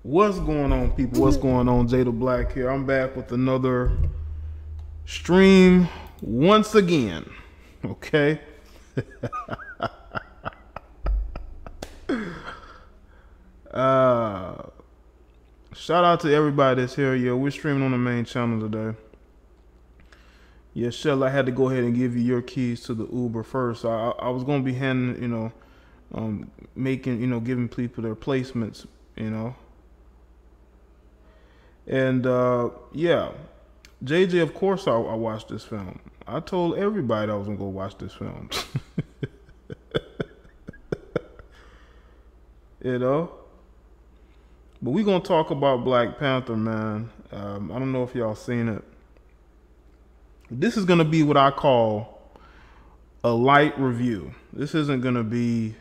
What's going on, people? What's going on? Jay the Black here. I'm back with another stream once again. Okay. Shout out to everybody that's here. Yeah, we're streaming on the main channel today. Yeah, Shell, I had to go ahead and give you your keys to the Uber first. I was gonna be handing, making, giving people their placements, And yeah, JJ, of course I watched this film. I told everybody I was gonna go watch this film. But we gonna talk about Black Panther, man. I don't know if y'all seen it. This is gonna be what I call a light review. This isn't gonna be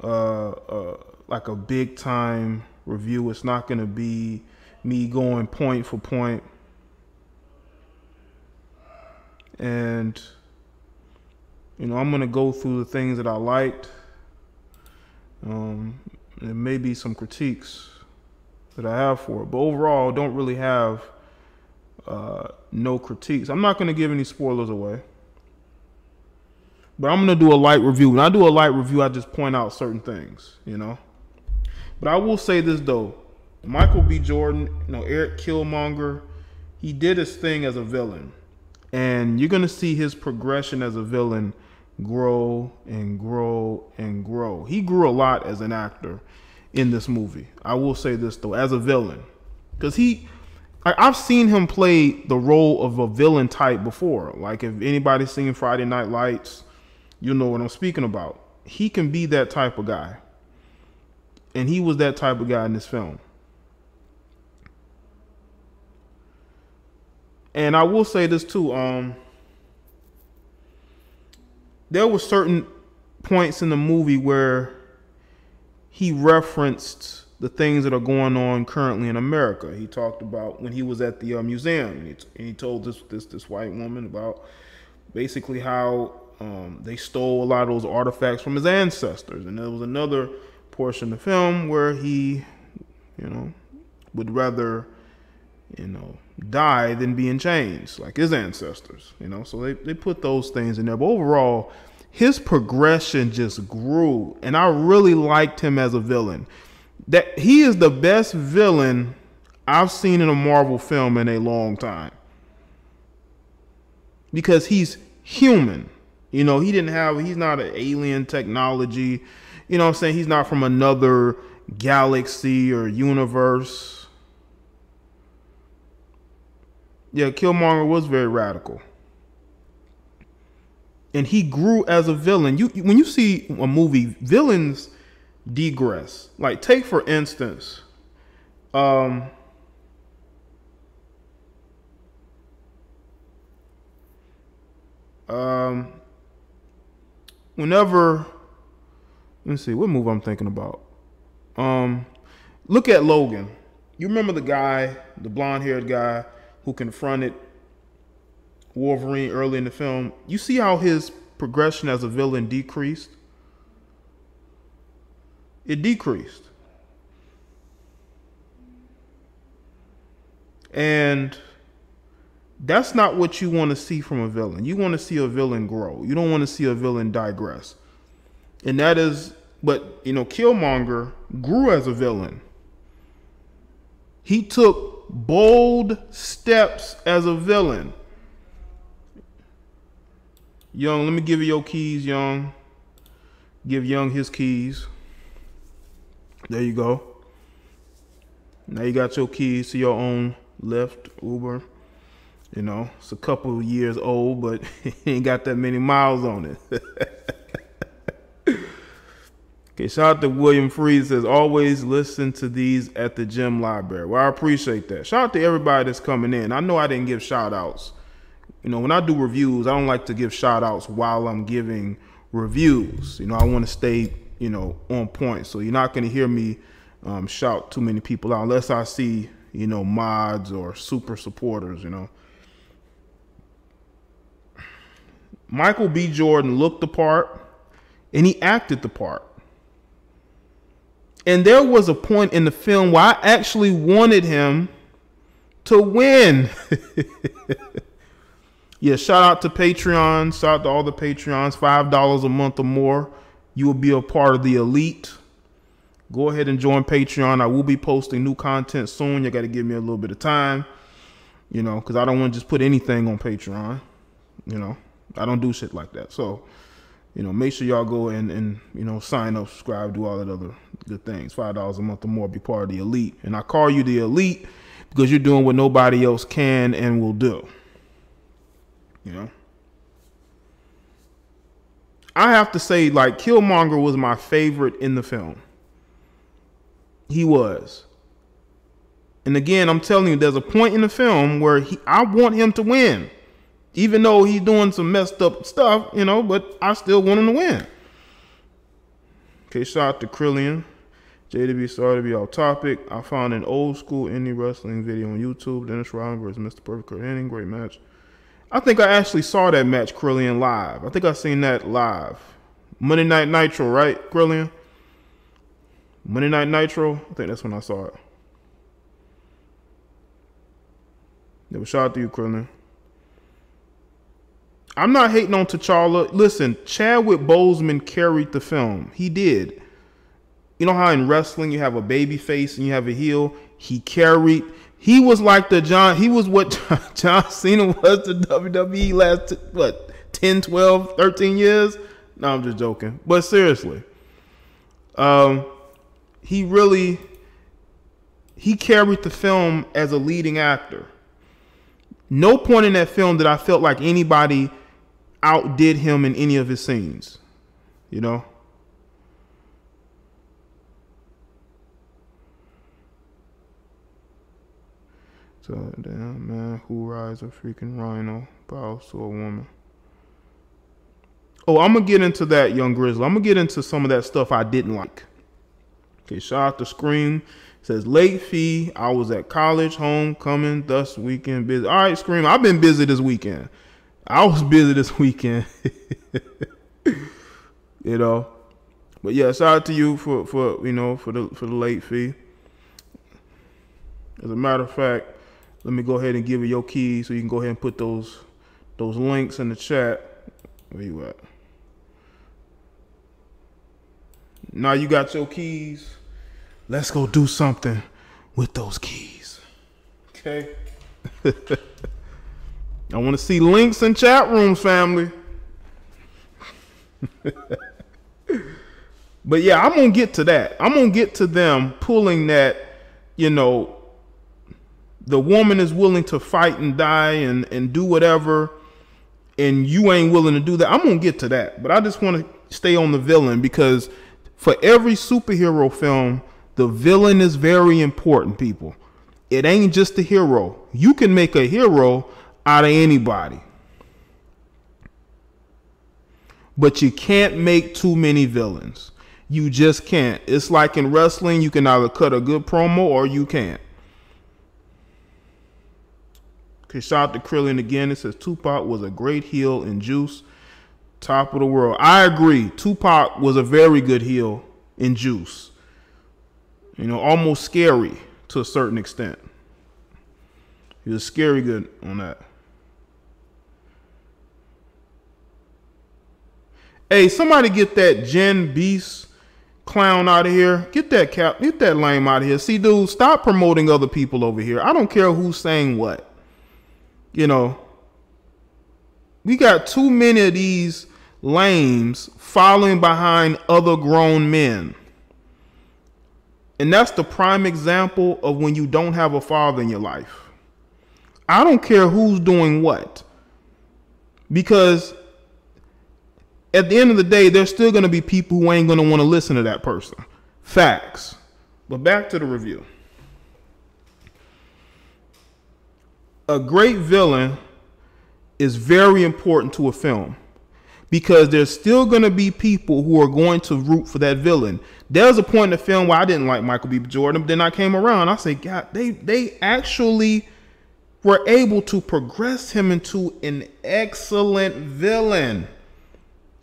like a big time review. It's not gonna be me going point for point. And I'm gonna go through the things that I liked. There may be some critiques that I have for it, but overall, don't really have no critiques. I'm not gonna give any spoilers away, but I'm gonna do a light review. When I do a light review, I just point out certain things, But I will say this though, Michael B. Jordan, Eric Killmonger, he did his thing as a villain, and you're gonna see his progression as a villain grow and grow and grow. He grew a lot as an actor in this movie. I will say this though, as a villain, because I've seen him play the role of a villain type before. Like if anybody's seen Friday Night Lights, you know what I'm speaking about. He can be that type of guy, and he was that type of guy in this film. And I will say this too. There were certain points in the movie where he referenced the things that are going on currently in America. He talked about when he was at the museum, and he told this white woman about basically how they stole a lot of those artifacts from his ancestors. And there was another portion of the film where he, would rather, die than be in chains like his ancestors, So they put those things in there. But overall, his progression just grew, and I really liked him as a villain. That he is the best villain I've seen in a Marvel film in a long time, because he's human. He's not an alien technology. What I'm saying? He's not from another galaxy or universe. Yeah, Killmonger was very radical, and he grew as a villain. When you see a movie, villains degress. Like, take for instance, whenever, let's see, what movie I'm thinking about. Look at Logan. You remember the guy, the blonde-haired guy who confronted Wolverine early in the film? You see how his progression as a villain decreased? It decreased. And that's not what you want to see from a villain. You want to see a villain grow. You don't want to see a villain digress. And that is, but Killmonger grew as a villain. He took bold steps as a villain. Young, let me give you your keys, Young. Give Young his keys. There you go. Now you got your keys to your own Lyft, Uber. It's a couple of years old, but it ain't got that many miles on it. Okay, shout out to William Freed, says, always listen to these at the gym library. Well, I appreciate that. Shout out to everybody that's coming in. I know I didn't give shout outs. When I do reviews, I don't like to give shout outs while I'm giving reviews. I want to stay, on point. So you're not going to hear me shout too many people out unless I see, mods or super supporters, Michael B. Jordan looked the part, and he acted the part. And there was a point in the film where I actually wanted him to win. Yeah, shout out to Patreon. Shout out to all the Patreons. $5 a month or more. You will be a part of the elite. Go ahead and join Patreon. I will be posting new content soon. You got to give me a little bit of time, you know, because I don't want to just put anything on Patreon. You know, I don't do shit like that. So, you know, make sure y'all go and you know, sign up, subscribe, do all that other good things. $5 a month or more, be part of the elite. And I call you the elite because you're doing what nobody else can and will do. You know, I have to say, like, Killmonger was my favorite in the film. He was. And again, I'm telling you, there's a point in the film where I want him to win. Even though he's doing some messed up stuff, you know, but I still want him to win. Okay, shout out to Krillian. JDB, sorry to be off topic. I found an old school indie wrestling video on YouTube. Dennis Rodman versus Mr. Perfect Kurt Hennig. Great match. I think I actually saw that match, Krillian, live. I think I seen that live. Monday Night Nitro, right, Krillian? Monday Night Nitro? I think that's when I saw it. Yeah, but shout out to you, Krillian. I'm not hating on T'Challa. Listen, Chadwick Boseman carried the film. He did. You know how in wrestling you have a baby face and you have a heel? He carried. He was like he was what John Cena was to WWE last, 10, 12, 13 years? No, I'm just joking. But seriously, he carried the film as a leading actor. No point in that film that I felt like anybody outdid him in any of his scenes, you know? So, damn, man, who rides a freaking rhino? Bows to a woman. Oh, I'm going to get into that, Young Grizzly. I'm going to get into some of that stuff I didn't like. Okay, shout out to Scream. It says, late fee. I was at college, homecoming, thus weekend busy. All right, Scream, I've been busy this weekend. I was busy this weekend. You know. But yeah, shout out to you for the late fee. As a matter of fact, let me go ahead and give you your keys so you can go ahead and put those links in the chat. Where you at? Now you got your keys. Let's go do something with those keys. Okay. I want to see links in chat rooms, family. But yeah, I'm going to get to that. I'm going to get to them pulling that, you know, the woman is willing to fight and die and do whatever, and you ain't willing to do that. I'm going to get to that. But I just want to stay on the villain, because for every superhero film, the villain is very important, people. It ain't just the hero. You can make a hero out of anybody, but you can't make too many villains. You just can't. It's like in wrestling, you can either cut a good promo or you can't. Okay, shout out to Krillian again. It says Tupac was a great heel in Juice. Top of the world. I agree. Tupac was a very good heel in Juice. You know, almost scary to a certain extent. He was scary good on that. Hey, somebody get that Gen Beast clown out of here. Get that lame out of here. See, dude, stop promoting other people over here. I don't care who's saying what. You know, we got too many of these lames following behind other grown men. And that's the prime example of when you don't have a father in your life. I don't care who's doing what, because at the end of the day, there's still going to be people who ain't going to want to listen to that person. Facts. But back to the review. A great villain is very important to a film, because there's still going to be people who are going to root for that villain. There was a point in the film where I didn't like Michael B. Jordan, but then I came around. I said, God, they actually were able to progress him into an excellent villain.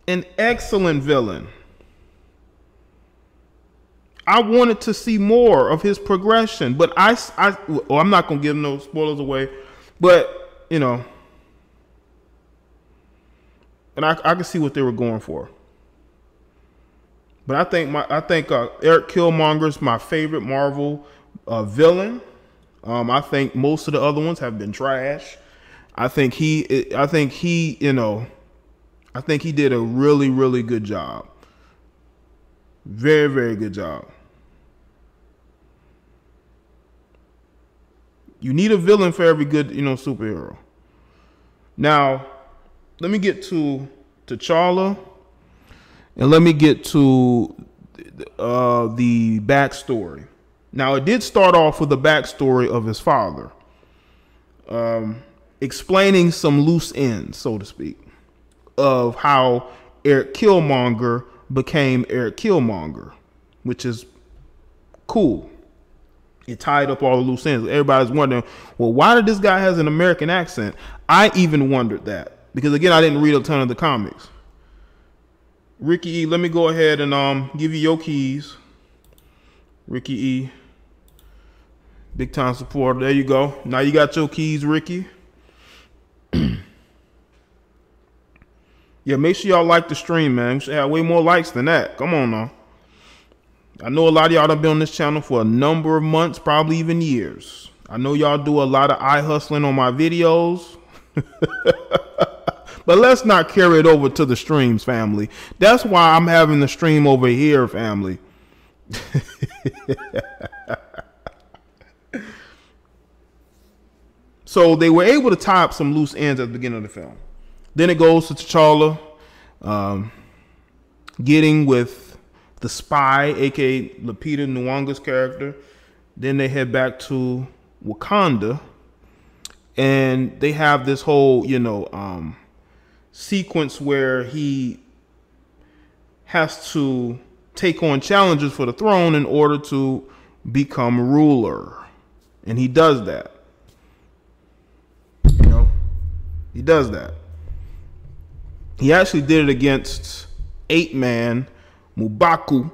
An excellent villain. I wanted to see more of his progression, but I'm not gonna give no spoilers away, but you know, and I can see what they were going for. But I think Eric Killmonger's my favorite Marvel villain. I think most of the other ones have been trash. I think he did a really, really good job. Very, very good job. You need a villain for every good, superhero. Now, let me get to T'Challa, and let me get to the backstory. Now, it did start off with the backstory of his father, explaining some loose ends, so to speak, of how Eric Killmonger became Eric Killmonger, which is cool. It tied up all the loose ends. Everybody's wondering, well, why did this guy has an American accent? I even wondered that because, again, I didn't read a ton of the comics. Ricky E, let me go ahead and give you your keys. Ricky E, big time supporter. There you go. Now you got your keys, Ricky. Yeah, make sure y'all like the stream, man. We should have way more likes than that. Come on now. I know a lot of y'all have been on this channel for a number of months, probably even years. I know y'all do a lot of eye hustling on my videos. But let's not carry it over to the streams, family. That's why I'm having the stream over here, family. So they were able to tie up some loose ends at the beginning of the film. Then it goes to T'Challa getting with the spy, aka Lupita Nyong'o's character. Then they head back to Wakanda, and they have this whole, sequence where he has to take on challenges for the throne in order to become ruler, and he does that. He does that. He actually did it against Ape-Man, M'Baku.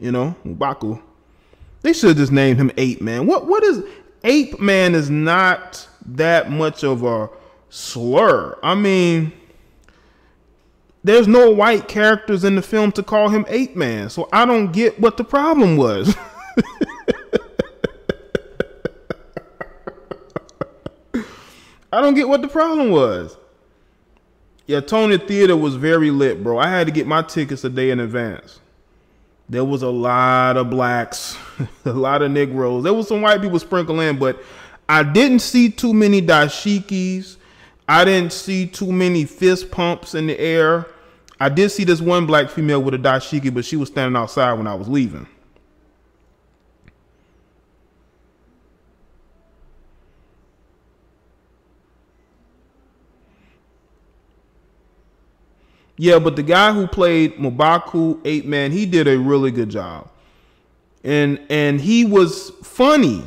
M'Baku. They should have just named him Ape-Man. What is Ape-Man is not that much of a slur. I mean, there's no white characters in the film to call him Ape-Man, so I don't get what the problem was. I don't get what the problem was. Yeah, Tony Theater was very lit, bro. I had to get my tickets a day in advance. There was a lot of blacks, a lot of Negroes. There was some white people sprinkled in, but I didn't see too many dashikis. I didn't see too many fist pumps in the air. I did see this one black female with a dashiki, but she was standing outside when I was leaving. Yeah, but the guy who played M'Baku, Ape-Man, he did a really good job. And he was funny.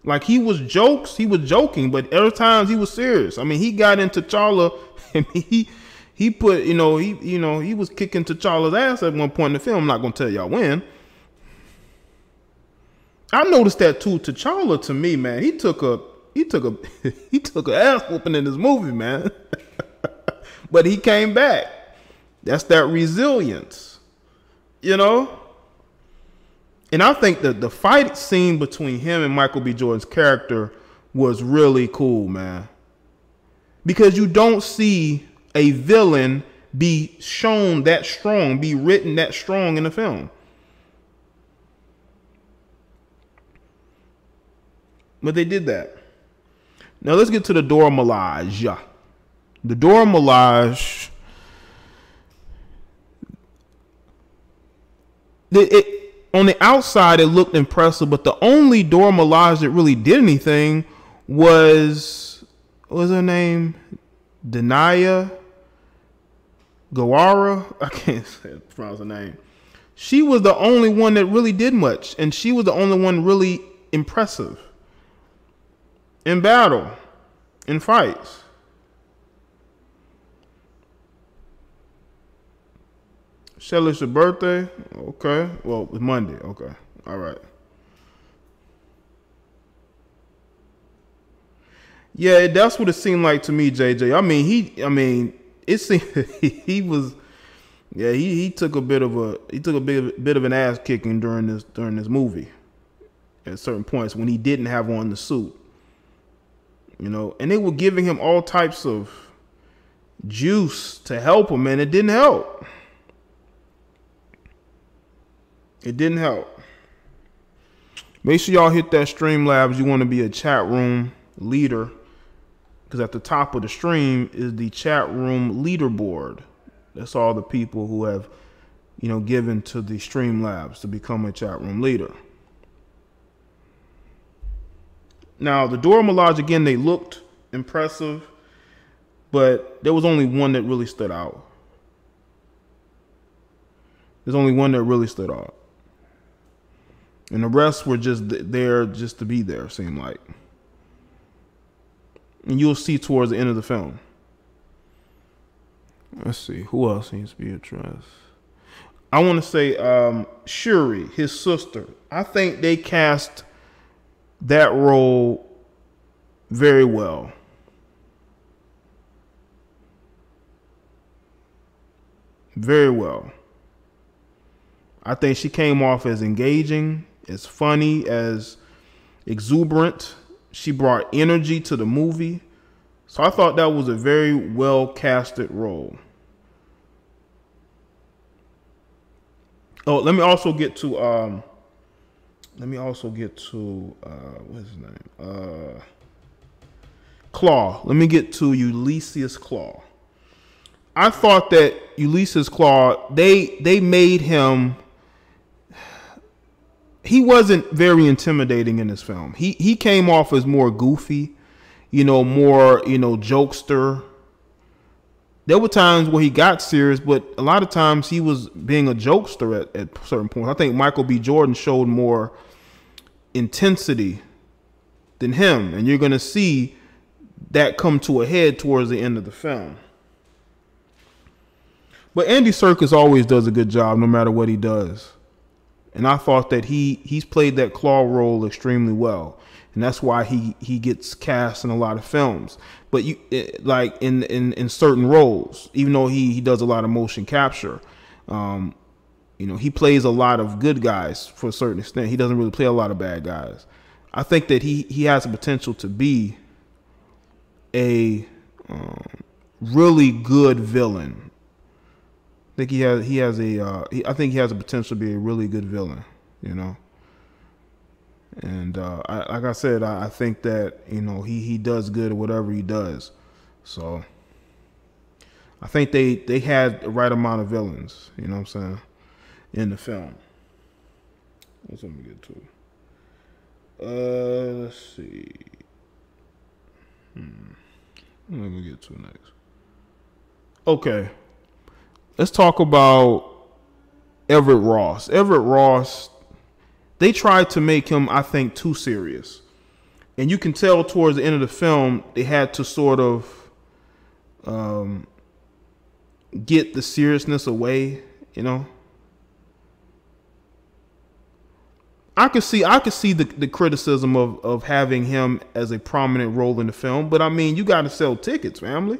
Like, he was joking, but other times he was serious. I mean, he got into T'Challa, and he put, he was kicking T'Challa's ass at one point in the film. I'm not gonna tell y'all when. I noticed that too. T'Challa, to me, man, he took a ass whooping in this movie, man. But he came back. That's that resilience, And I think that the fight scene between him and Michael B. Jordan's character was really cool, man. Because you don't see a villain be shown that strong, be written that strong in the film. But they did that. Now let's get to the Dora Milaje. The Dora Milaje. On the outside, it looked impressive, but the only Dora Milaje that really did anything was, what was her name? Denaya Gawara? I can't pronounce her name. She was the only one that really did much, and she was the only one really impressive in battle, in fights. Shelly, it's your birthday? Okay. Well, it's Monday. Okay. All right. Yeah, that's what it seemed like to me, JJ. It seemed he was. Yeah, he took a bit of an ass kicking during this movie. At certain points when he didn't have on the suit, and they were giving him all types of juice to help him, and it didn't help. It didn't help. Make sure y'all hit that Streamlabs. You want to be a chat room leader, because at the top of the stream is the chat room leaderboard. That's all the people who have, given to the Streamlabs to become a chat room leader. Now, the Dora Milaje, again, they looked impressive, but there was only one that really stood out. There's only one that really stood out. And the rest were just there just to be there, seemed like. And you'll see towards the end of the film. Let's see. Who else needs to be addressed? I want to say Shuri, his sister. I think they cast that role very well. Very well. I think she came off as engaging, as funny, as exuberant. She brought energy to the movie. So I thought that was a very well casted role. Oh, let me also get to what's his name? Claw. Let me get to Ulysses Claw. I thought that Ulysses Claw, they made him. He wasn't very intimidating in this film. He came off as more goofy, more, jokester. There were times where he got serious, but a lot of times he was being a jokester at certain points. I think Michael B. Jordan showed more intensity than him, and you're going to see that come to a head towards the end of the film. But Andy Serkis always does a good job no matter what he does. And I thought that he's played that Claw role extremely well. And that's why he gets cast in a lot of films. But like in certain roles, even though he does a lot of motion capture, he plays a lot of good guys for a certain extent. He doesn't really play a lot of bad guys. I think that he has the potential to be a really good villain. I think he has the potential to be a really good villain, And like I said, I think that he does good at whatever he does. So I think they had the right amount of villains, what I'm saying, in the film. What's let me get to? Let's see. What am I gonna get to next? Okay. Let's talk about Everett Ross. Everett Ross, they tried to make him, I think, too serious. And you can tell towards the end of the film, they had to sort of get the seriousness away, I could see the criticism of having him as a prominent role in the film, but I mean, you got to sell tickets, family.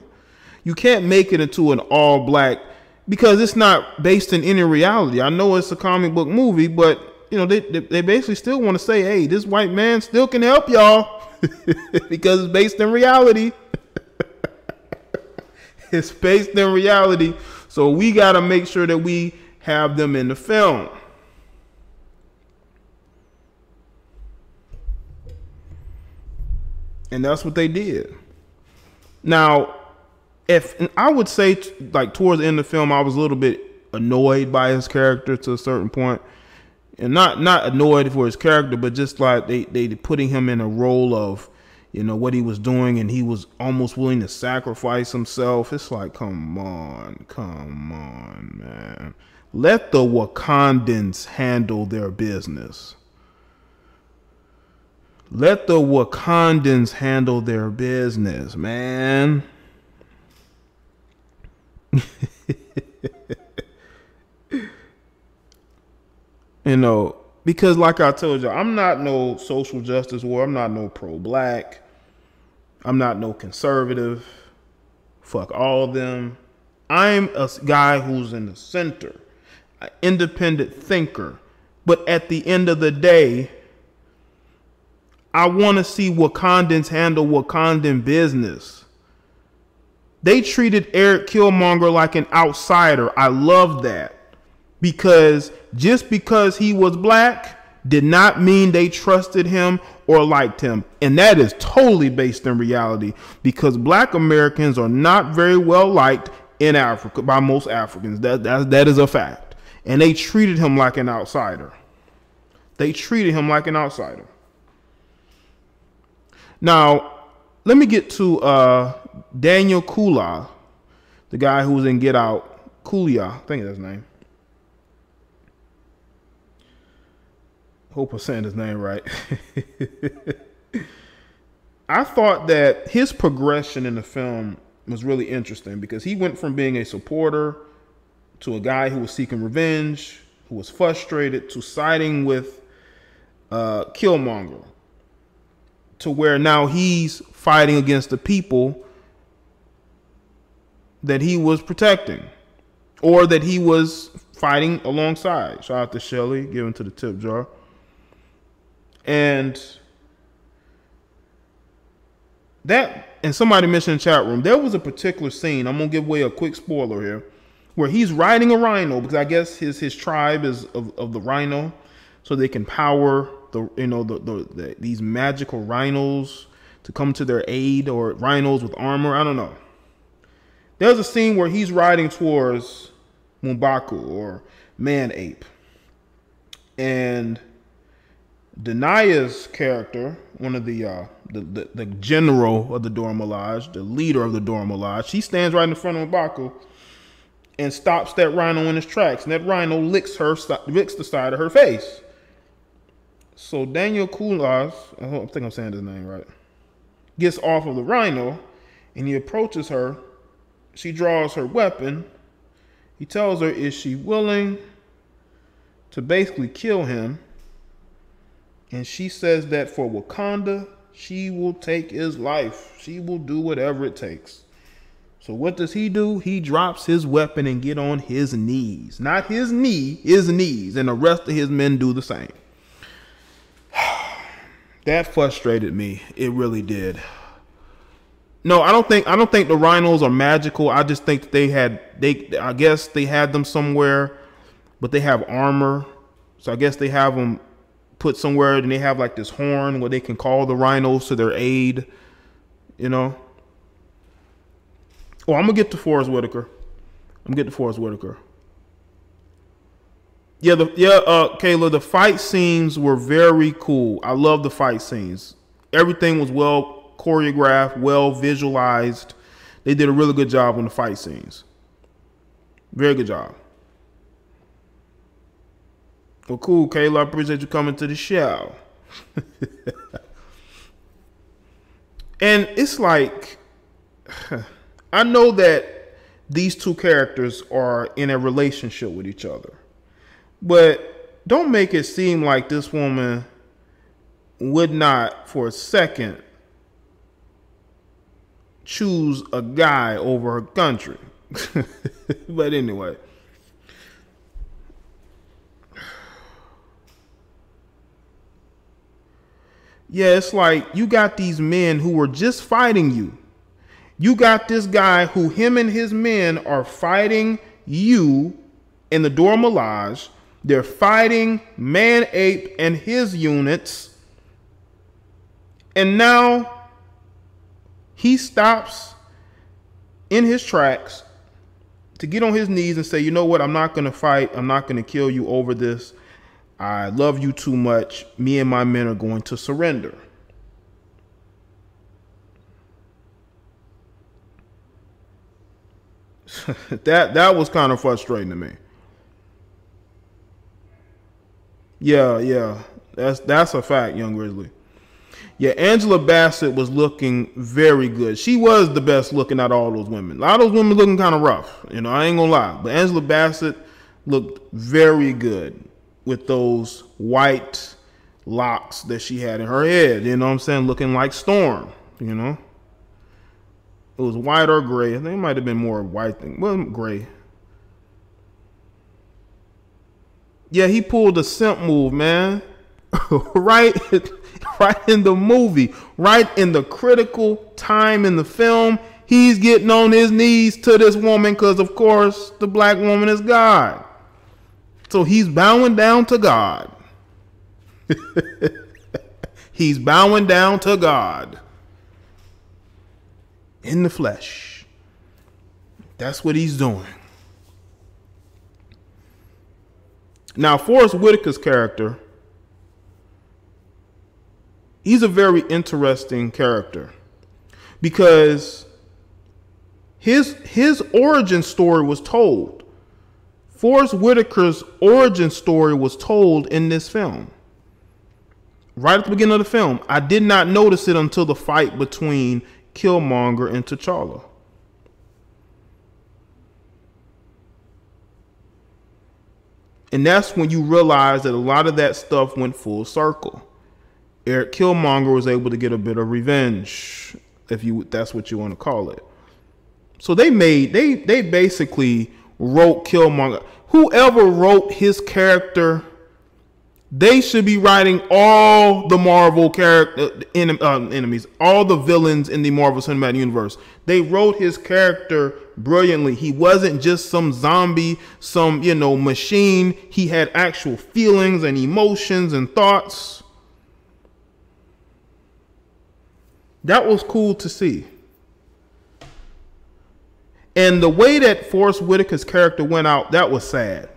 You can't make it into an all black, because it's not based in any reality. I know it's a comic book movie, but they basically still want to say, hey, this white man still can help y'all because it's based in reality. It's based in reality. So we got to make sure that we have them in the film. And that's what they did. Now, and I would say, like, towards the end of the film, I was a little bit annoyed by his character to a certain point. And not annoyed for his character, but just like they putting him in a role of, what he was doing, and he was almost willing to sacrifice himself. It's like, come on, man. Let the Wakandans handle their business. Let the Wakandans handle their business, man. Because like I told you, I'm not no social justice warrior. I'm not no pro-black. I'm not no conservative. Fuck all of them. I'm a guy who's in the center, an independent thinker. But at the end of the day, I want to see Wakandans handle Wakandan business. They treated Eric Killmonger like an outsider. I love that. Because just because he was black did not mean they trusted him or liked him. And that is totally based in reality, because black Americans are not very well liked in Africa by most Africans. That is a fact. And they treated him like an outsider. They treated him like an outsider. Now, let me get to Daniel Kaluuya, the guy who was in Get Out. Kaluuya, I think that's his name. Hope I'm saying his name right. I thought that his progression in the film was really interesting, because he went from being a supporter to a guy who was seeking revenge, who was frustrated, to siding with Killmonger, to where now he's fighting against the people that he was protecting, or that he was fighting alongside. Shout out to Shelly, giving to the tip jar. And somebody mentioned in the chat room, there was a particular scene, I'm gonna give away a quick spoiler here, where he's riding a rhino, because I guess his tribe is of the rhino, so they can power these magical rhinos to come to their aid, or rhinos with armor. I don't know. There's a scene where he's riding towards M'Baku, or man ape, and Denaya's character, one of the general of the Dora Milaje, the leader of the Dora Milaje, she stands right in front of M'Baku and stops that rhino in his tracks, and that rhino licks the side of her face. So Daniel Kaluuya, I think I'm saying his name right, gets off of the rhino, and he approaches her. She draws her weapon. He tells her, is she willing to basically kill him? And she says that for Wakanda, she will take his life. She will do whatever it takes. So what does he do? He drops his weapon and get on his knees. Not his knee, his knees. And the rest of his men do the same. That frustrated me. It really did. No, I don't think the rhinos are magical. I just think I guess they had them somewhere, but they have armor. So I guess they have them put somewhere, and they have like this horn where they can call the rhinos to their aid, you know. Oh, I'm gonna get to Forrest Whitaker. Kayla, the fight scenes were very cool. I love the fight scenes. Everything was well choreographed, well visualized. They did a really good job on the fight scenes. Very good job. Well, cool, Kayla. I appreciate you coming to the show. And it's like, I know that these two characters are in a relationship with each other, but don't make it seem like this woman would not for a second choose a guy over her country. But anyway. Yeah, it's like you got these men who were just fighting you. You got this guy who him and his men are fighting you in the Dora Milaje. They're fighting Man Ape and his units. And now he stops in his tracks to get on his knees and say, you know what? I'm not going to fight. I'm not going to kill you over this. I love you too much. Me and my men are going to surrender. That was kind of frustrating to me. Yeah. That's a fact, Young Grizzly. Yeah, Angela Bassett was looking very good. She was the best looking out of all those women. A lot of those women looking kind of rough. You know, I ain't gonna lie. But Angela Bassett looked very good. with those white locks that she had in her head, you know what I'm saying, looking like Storm, you know. It was white or gray. I think it might have been more white than, well, gray. Yeah, he pulled a simp move, man. right in the movie, right in the critical time in the film, he's getting on his knees to this woman because, of course, the black woman is God. So he's bowing down to God. He's bowing down to God in the flesh. That's what he's doing. Now, Forrest Whitaker's character, he's a very interesting character because his origin story was told. Forrest Whitaker's origin story was told in this film. Right at the beginning of the film. I did not notice it until the fight between Killmonger and T'Challa. And that's when you realize that a lot of that stuff went full circle. Eric Killmonger was able to get a bit of revenge, if that's what you want to call it. So they basically wrote Killmonger. Whoever wrote his character, they should be writing all the Marvel enemies, all the villains in the Marvel Cinematic Universe. They wrote his character brilliantly. He wasn't just some zombie, some, machine. He had actual feelings and emotions and thoughts. That was cool to see. And the way that Forrest Whitaker's character went out, that was sad.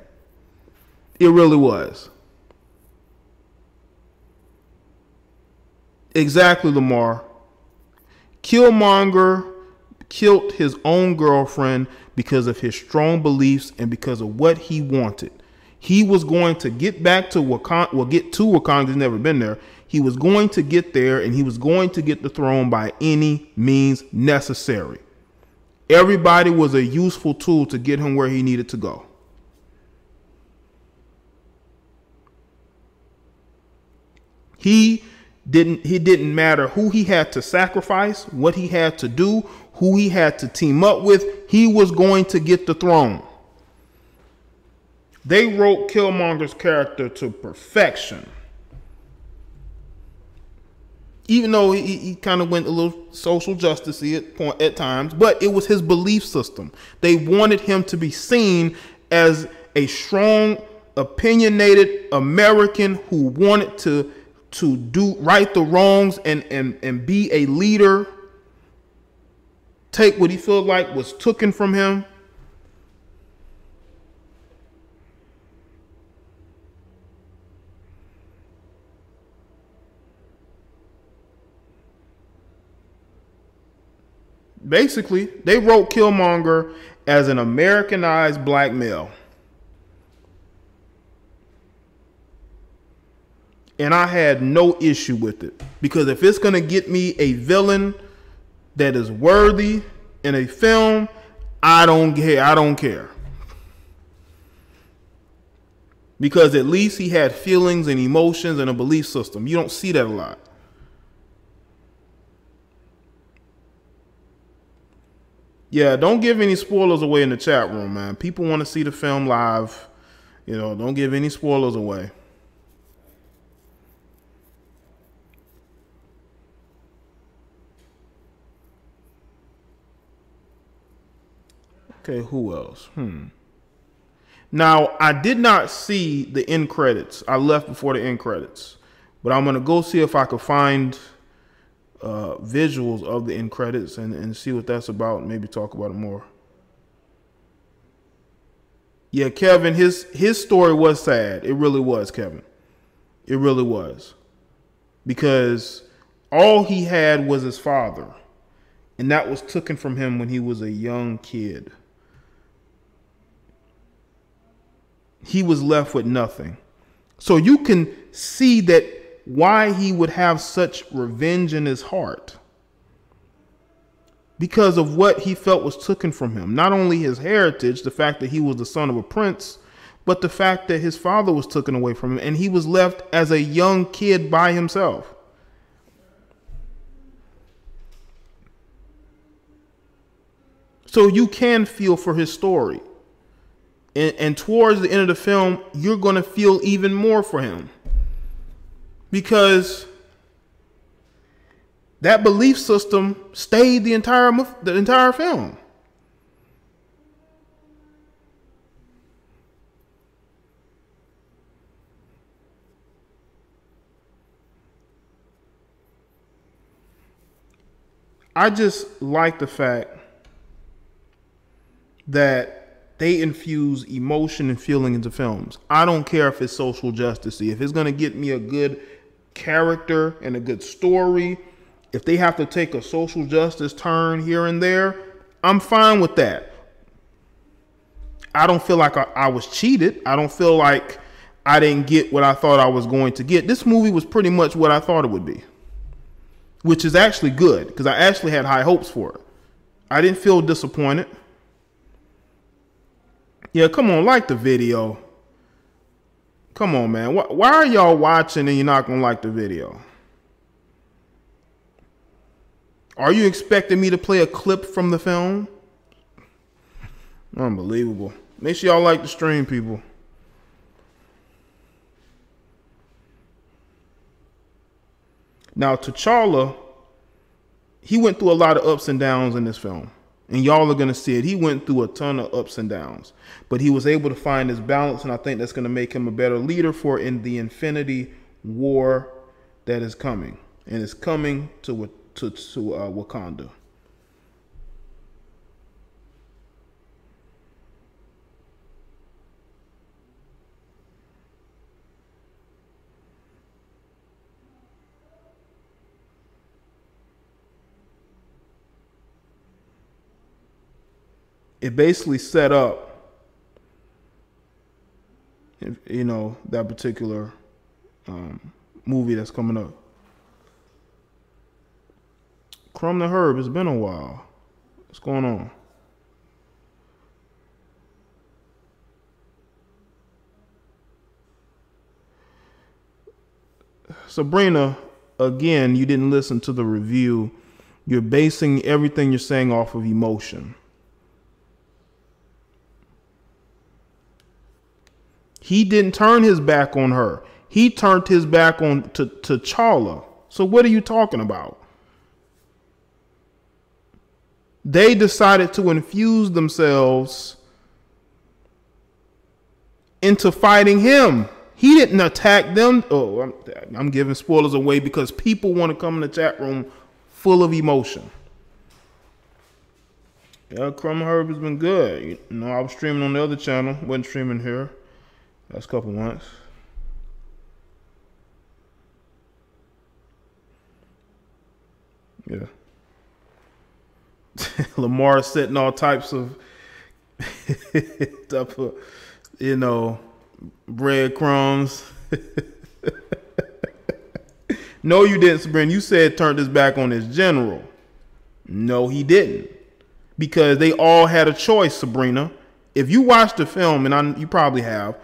It really was. Exactly, Lamar. Killmonger killed his own girlfriend because of his strong beliefs and because of what he wanted. He was going to get back to Wakanda, get to Wakanda. He's never been there. He was going to get there, and he was going to get the throne by any means necessary. Everybody was a useful tool to get him where he needed to go. He didn't matter who he had to sacrifice, what he had to do, who he had to team up with. He was going to get the throne. They wrote Killmonger's character to perfection. Even though he kind of went a little social justice-y at times, but it was his belief system. They wanted him to be seen as a strong, opinionated American who wanted to do right the wrongs and be a leader. Take what he felt like was taken from him. Basically, they wrote Killmonger as an Americanized black male. And I had no issue with it. Because if it's going to get me a villain that is worthy in a film, I don't care. Because at least he had feelings and emotions and a belief system. You don't see that a lot. Yeah, don't give any spoilers away in the chat room, man. People want to see the film live. Don't give any spoilers away. Okay, who else? Now, I did not see the end credits. I left before the end credits. But I'm going to go see if I could find visuals of the end credits and see what that's about and maybe talk about it more. Yeah, Kevin, his story was sad. It really was, Kevin. It really was. Because all he had was his father. And that was taken from him when he was a young kid. He was left with nothing. So you can see that why he would have such revenge in his heart. Because of what he felt was taken from him. Not only his heritage, the fact that he was the son of a prince, but the fact that his father was taken away from him and he was left as a young kid by himself. So you can feel for his story. And towards the end of the film, you're going to feel even more for him. Because that belief system stayed the entire film. I just like the fact that they infuse emotion and feeling into films. I don't care if it's social justice. If it's going to get me a good character and a good story, if they have to take a social justice turn here and there, I'm fine with that. I don't feel like I was cheated. I don't feel like I didn't get what I thought I was going to get. This movie was pretty much what I thought it would be, which is actually good because I actually had high hopes for it. I didn't feel disappointed. Yeah, come on, like the video. Come on, man. Why are y'all watching and you're not going to like the video? Are you expecting me to play a clip from the film? Unbelievable. Make sure y'all like the stream, people. Now, T'Challa, he went through a lot of ups and downs in this film. And y'all are going to see it. He went through a ton of ups and downs. But he was able to find his balance, and I think that's going to make him a better leader for in the Infinity War that is coming. And it's coming to Wakanda. It basically set up, you know, that particular movie that's coming up. Crumb the Herb, it's been a while. What's going on? Sabrina, again, you didn't listen to the review. You're basing everything you're saying off of emotion. He didn't turn his back on her. He turned his back on T'Challa. So what are you talking about? They decided to infuse themselves into fighting him. He didn't attack them. Oh, I'm giving spoilers away because people want to come in the chat room full of emotion. Yeah, Crumb Herb has been good. You know, I was streaming on the other channel. Wasn't streaming here. Last couple months. Yeah. Lamar setting all types of you know, breadcrumbs. No, you didn't, Sabrina. You said turned his back on his general. No, he didn't. Because they all had a choice, Sabrina. If you watch the film, and you probably have,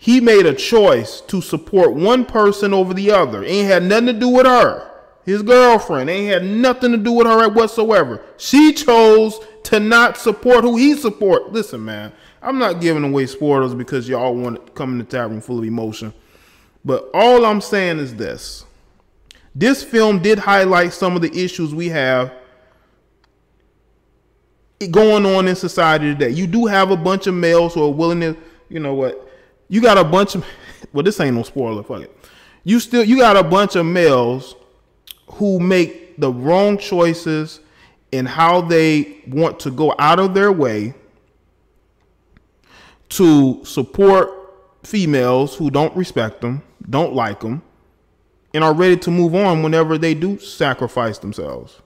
he made a choice to support one person over the other. Ain't had nothing to do with her. His girlfriend ain't had nothing to do with her whatsoever. She chose to not support who he support. Listen, man, I'm not giving away spoilers because y'all want to come in the tap room full of emotion. But all I'm saying is this. This film did highlight some of the issues we have going on in society today. You do have a bunch of males who are willing to, you know what, you got a bunch of, well, this ain't no spoiler, fuck it. You got a bunch of males who make the wrong choices in how they want to go out of their way to support females who don't respect them, don't like them, and are ready to move on whenever they do sacrifice themselves.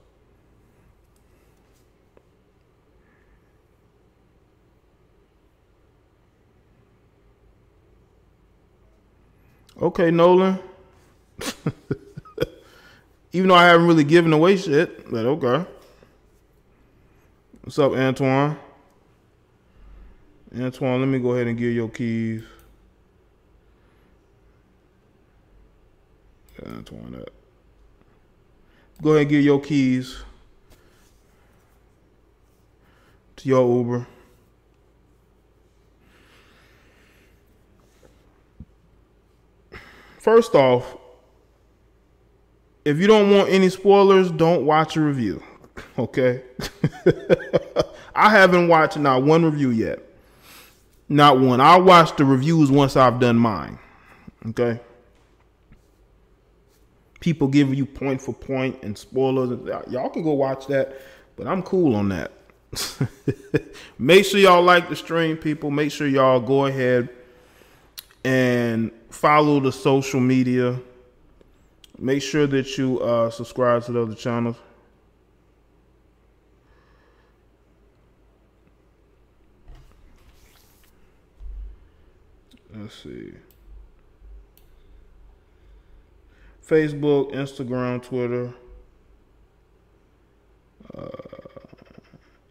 Okay, Nolan. Even though I haven't really given away shit, but okay. What's up, Antoine? Antoine, let me go ahead and give your keys. Antoine, that. Go ahead and give your keys to your Uber. First off, if you don't want any spoilers, don't watch a review. Okay? I haven't watched not one review yet. Not one. I'll watch the reviews once I've done mine. Okay? People giving you point for point and spoilers. Y'all can go watch that, but I'm cool on that. Make sure y'all like the stream, people. Make sure y'all go ahead and follow the social media. Make sure that you subscribe to the other channels. Let's see. Facebook, Instagram, Twitter.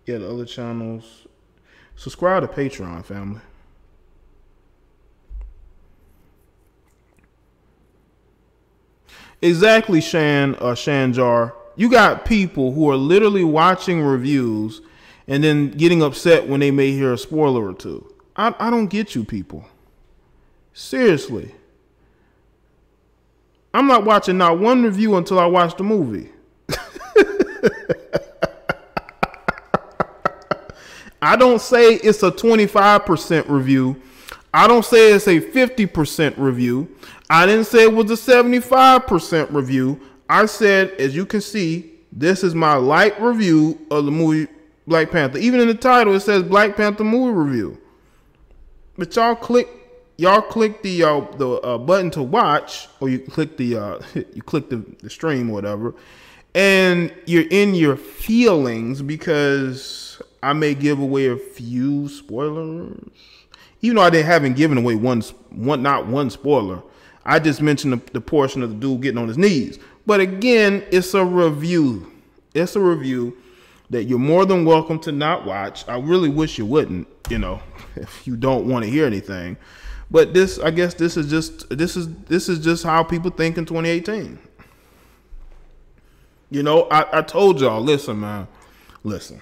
Yeah, the other channels. Subscribe to Patreon, family. Exactly, Shanjar. You got people who are literally watching reviews and then getting upset when they may hear a spoiler or two. I don't get you people. Seriously. I'm not watching not one review until I watch the movie. I don't say it's a 25% review. I don't say it's a 50% review. I didn't say it was a 75% review. I said, as you can see, this is my light review of the movie Black Panther. Even in the title, it says Black Panther movie review. But y'all click the button to watch, or you click the stream or whatever, and you're in your feelings because I may give away a few spoilers. Even though I haven't given away not one spoiler. I just mentioned the portion of the dude getting on his knees. But again, it's a review. It's a review that you're more than welcome to not watch. I really wish you wouldn't, if you don't want to hear anything. But I guess this is just how people think in 2018. I told y'all, listen, man. Listen.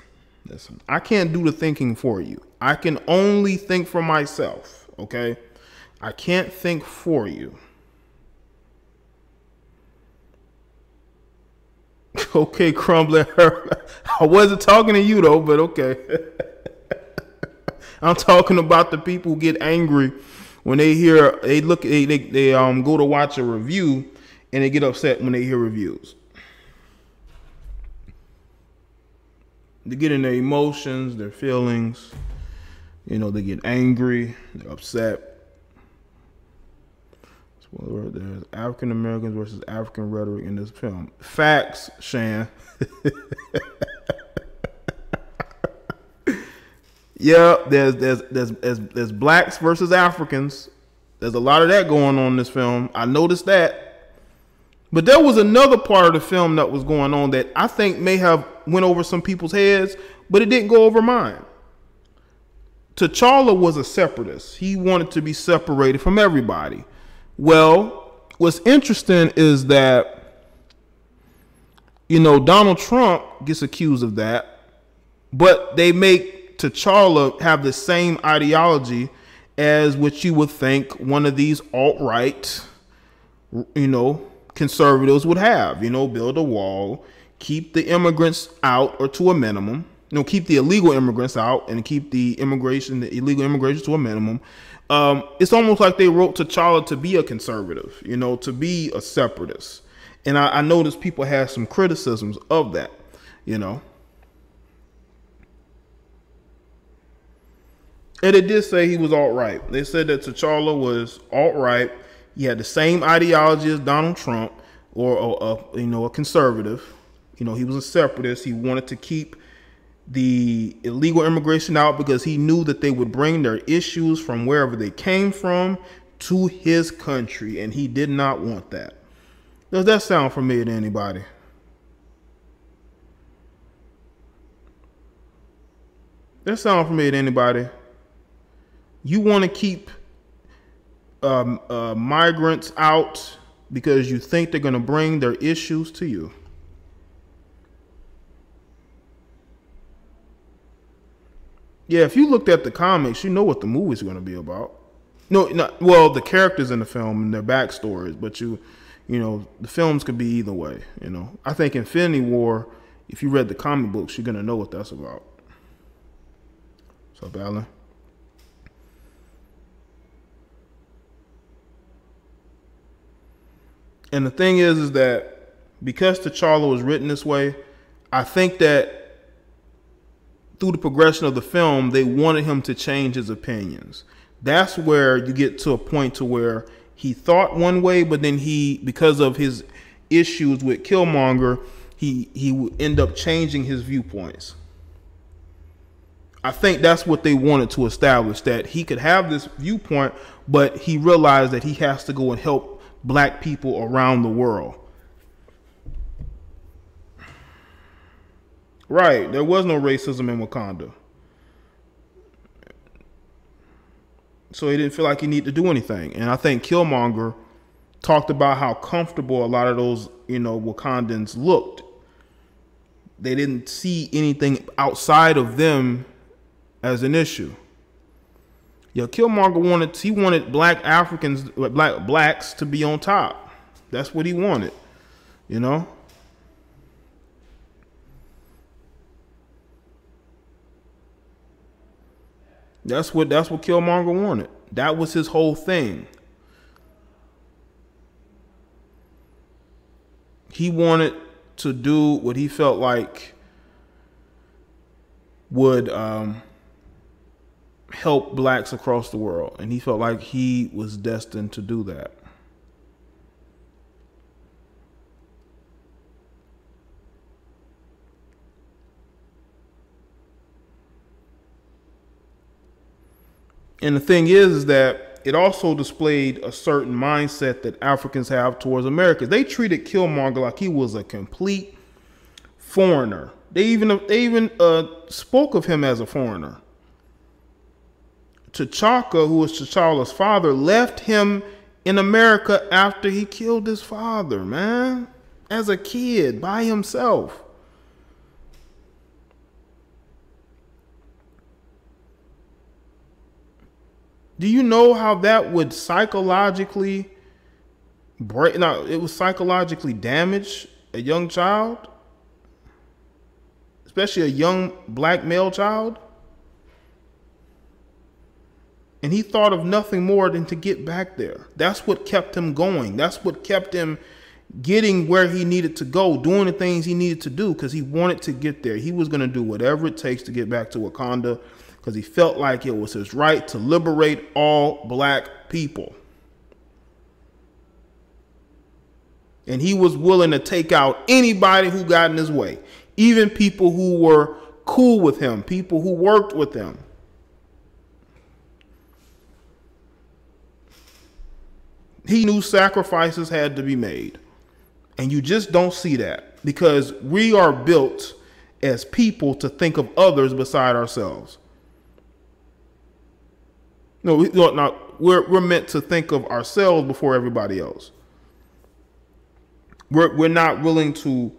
I can't do the thinking for you. I can only think for myself, okay? I can't think for you. Okay, Crumbling. I wasn't talking to you though, but okay. I'm talking about the people who get angry when they go to watch a review and they get upset when they hear reviews. They get in their emotions, their feelings. They get angry, they're upset. There's African Americans versus African rhetoric in this film. Facts, Shan. Yeah, there's blacks versus Africans. There's a lot of that going on in this film. I noticed that. But there was another part of the film that was going on that I think may have went over some people's heads, but it didn't go over mine. T'Challa was a separatist. He wanted to be separated from everybody. Well, what's interesting is that, Donald Trump gets accused of that, but they make T'Challa have the same ideology as what you would think one of these alt-right, conservatives would have. Build a wall, keep the immigrants out or to a minimum. Keep the illegal immigrants out and keep the illegal immigration to a minimum. It's almost like they wrote T'Challa to be a conservative, to be a separatist. And I noticed people had some criticisms of that, And it did say he was alt-right. They said that T'Challa was alt-right. He had the same ideology as Donald Trump, or a conservative. He was a separatist. He wanted to keep the illegal immigration out because he knew that they would bring their issues from wherever they came from to his country, and he did not want that. Does that sound familiar to anybody? That sound familiar to anybody? You want to keep migrants out because you think they're going to bring their issues to you. Yeah, if you looked at the comics, you know what the movie's going to be about. No, not, well, the characters in the film and their backstories, but you know, the films could be either way. You know, I think Infinity War, if you read the comic books, you're going to know what that's about. What's up, Alan? And the thing is that because T'Challa was written this way, I think that through the progression of the film, they wanted him to change his opinions. That's where you get to a point to where he thought one way, but then because of his issues with Killmonger, he would end up changing his viewpoints. I think that's what they wanted to establish, that he could have this viewpoint, but he realized that he has to go and help black people around the world. Right, there was no racism in Wakanda. So he didn't feel like he needed to do anything. And I think Killmonger talked about how comfortable a lot of those, Wakandans looked. They didn't see anything outside of them as an issue. Yeah, Killmonger wanted black Africans, blacks to be on top. That's what he wanted, That's what Killmonger wanted. That was his whole thing. He wanted to do what he felt like would help blacks across the world, and he felt like he was destined to do that. And the thing is that it also displayed a certain mindset that Africans have towards Americans. They treated Killmonger like he was a complete foreigner. They even spoke of him as a foreigner. T'Chaka, who was T'Challa's father, left him in America after he killed his father, man, as a kid by himself. Do you know how that would psychologically break? Now, it would psychologically damage a young child, especially a young black male child. And he thought of nothing more than to get back there. That's what kept him going. That's what kept him getting where he needed to go, doing the things he needed to do, because he wanted to get there. He was going to do whatever it takes to get back to Wakanda, because he felt like it was his right to liberate all black people. And he was willing to take out anybody who got in his way, even people who were cool with him, people who worked with him. He knew sacrifices had to be made. And you just don't see that, because we are built as people to think of others beside ourselves. No, we're meant to think of ourselves before everybody else. We're not willing to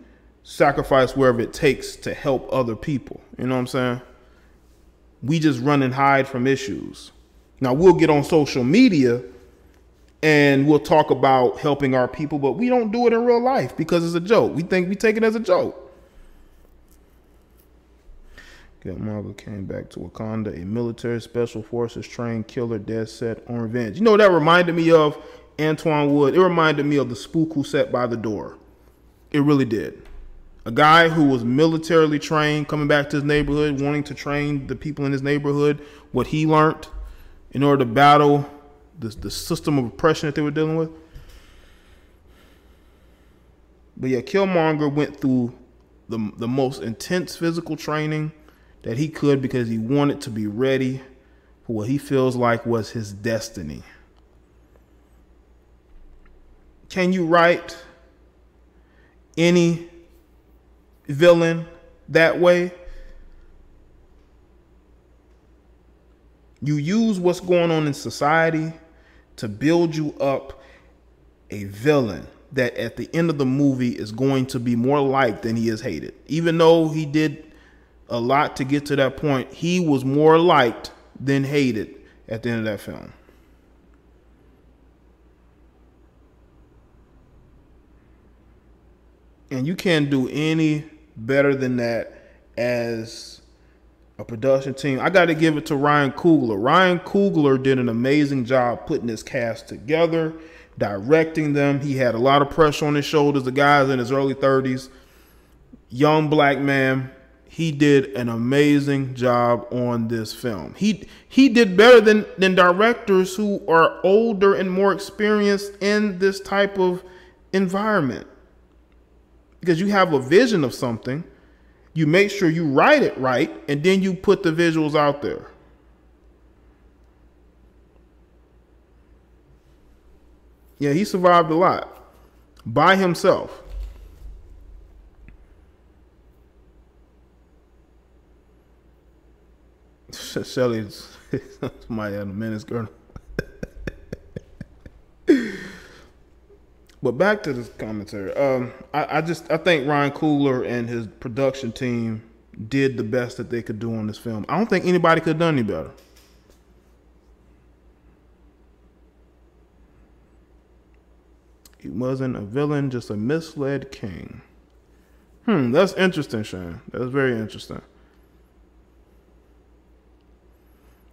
sacrifice wherever it takes to help other people. You know what I'm saying? We just run and hide from issues. Now, we'll get on social media and we'll talk about helping our people, but we don't do it in real life because it's a joke. We take it as a joke. Killmonger came back to Wakanda, a military special forces trained killer dead set on revenge. You know what that reminded me of? Antoine Wood. It reminded me of the spook who sat by the door. It really did. A guy who was militarily trained, coming back to his neighborhood, wanting to train the people in his neighborhood what he learned in order to battle the system of oppression that they were dealing with. But yeah, Killmonger went through the most intense physical training that he could because he wanted to be ready for what he feels like was his destiny. Can you write any villain that way? You use what's going on in society to build you up a villain that at the end of the movie is going to be more liked than he is hated. Even though he did a lot to get to that point, he was more liked than hated at the end of that film. And you can't do any better than that as a production team. I got to give it to Ryan Coogler. Ryan Coogler did an amazing job putting this cast together, directing them. He had a lot of pressure on his shoulders. The guy's in his early 30s, young black man. He did an amazing job on this film. He did better than directors who are older and more experienced in this type of environment. Because you have a vision of something, you make sure you write it right, and then you put the visuals out there. Yeah, he survived a lot by himself. Shelly's somebody had a menace girl. But back to this commentary. I think Ryan Coogler and his production team did the best that they could do on this film. I don't think anybody could have done any better. He wasn't a villain, just a misled king. That's interesting, Shane. That's very interesting.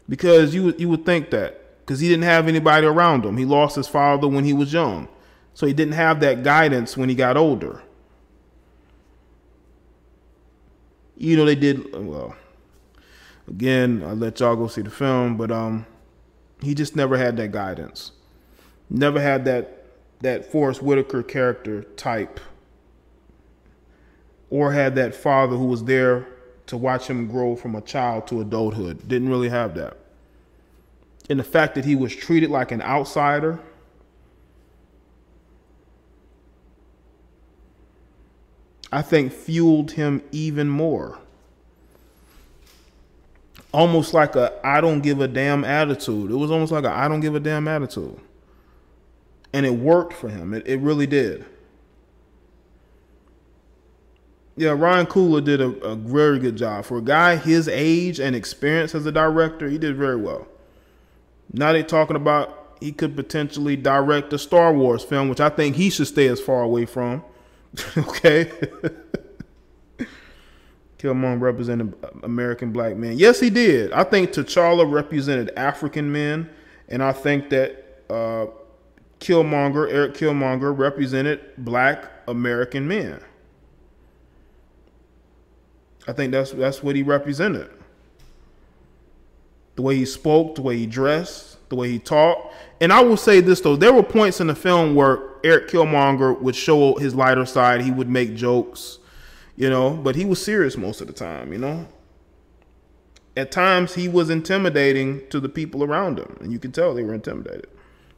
Because you would think that. Because he didn't have anybody around him. He lost his father when he was young. So he didn't have that guidance when he got older. You know, they did, well, again, I'll let y'all go see the film, but he just never had that guidance. Never had that Forrest Whitaker character type, or had that father who was there to watch him grow from a child to adulthood. Didn't really have that. And the fact that he was treated like an outsider, I think fueled him even more. Almost like a I don't give a damn attitude. It was almost like a I don't give a damn attitude. And it worked for him. It really did. Yeah, Ryan Coogler did a very good job. For a guy his age and experience as a director, he did very well. Now they're talking about he could potentially direct a Star Wars film, which I think he should stay as far away from. Okay. Killmonger represented American black men. Yes, he did. I think T'Challa represented African men, and I think that Eric Killmonger represented black American men. I think that's what he represented. The way he spoke, the way he dressed, the way he talked. And I will say this, though. There were points in the film where Eric Killmonger would show his lighter side. He would make jokes, you know, but he was serious most of the time, you know. At times, he was intimidating to the people around him, and you can tell they were intimidated.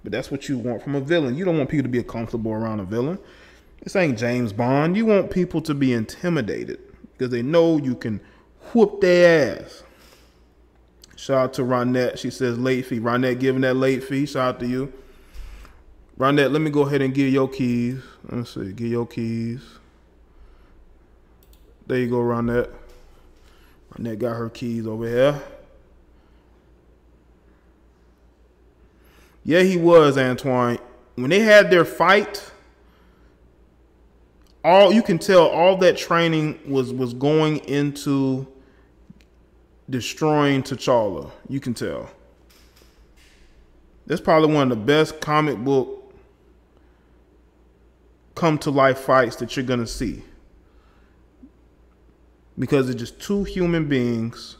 But that's what you want from a villain. You don't want people to be comfortable around a villain. This ain't James Bond. You want people to be intimidated because they know you can whoop their ass. Shout out to Ronette. She says late fee. Ronette giving that late fee. Shout out to you. Ronette, let me go ahead and give your keys. Let's see. Give your keys. There you go, Ronette. Ronette got her keys over here. Yeah, he was, Antoine. When they had their fight, you can tell all that training was going into destroying T'Challa. You can tell. That's probably one of the best comic book come to life fights that you're gonna see. Because it's just two human beings,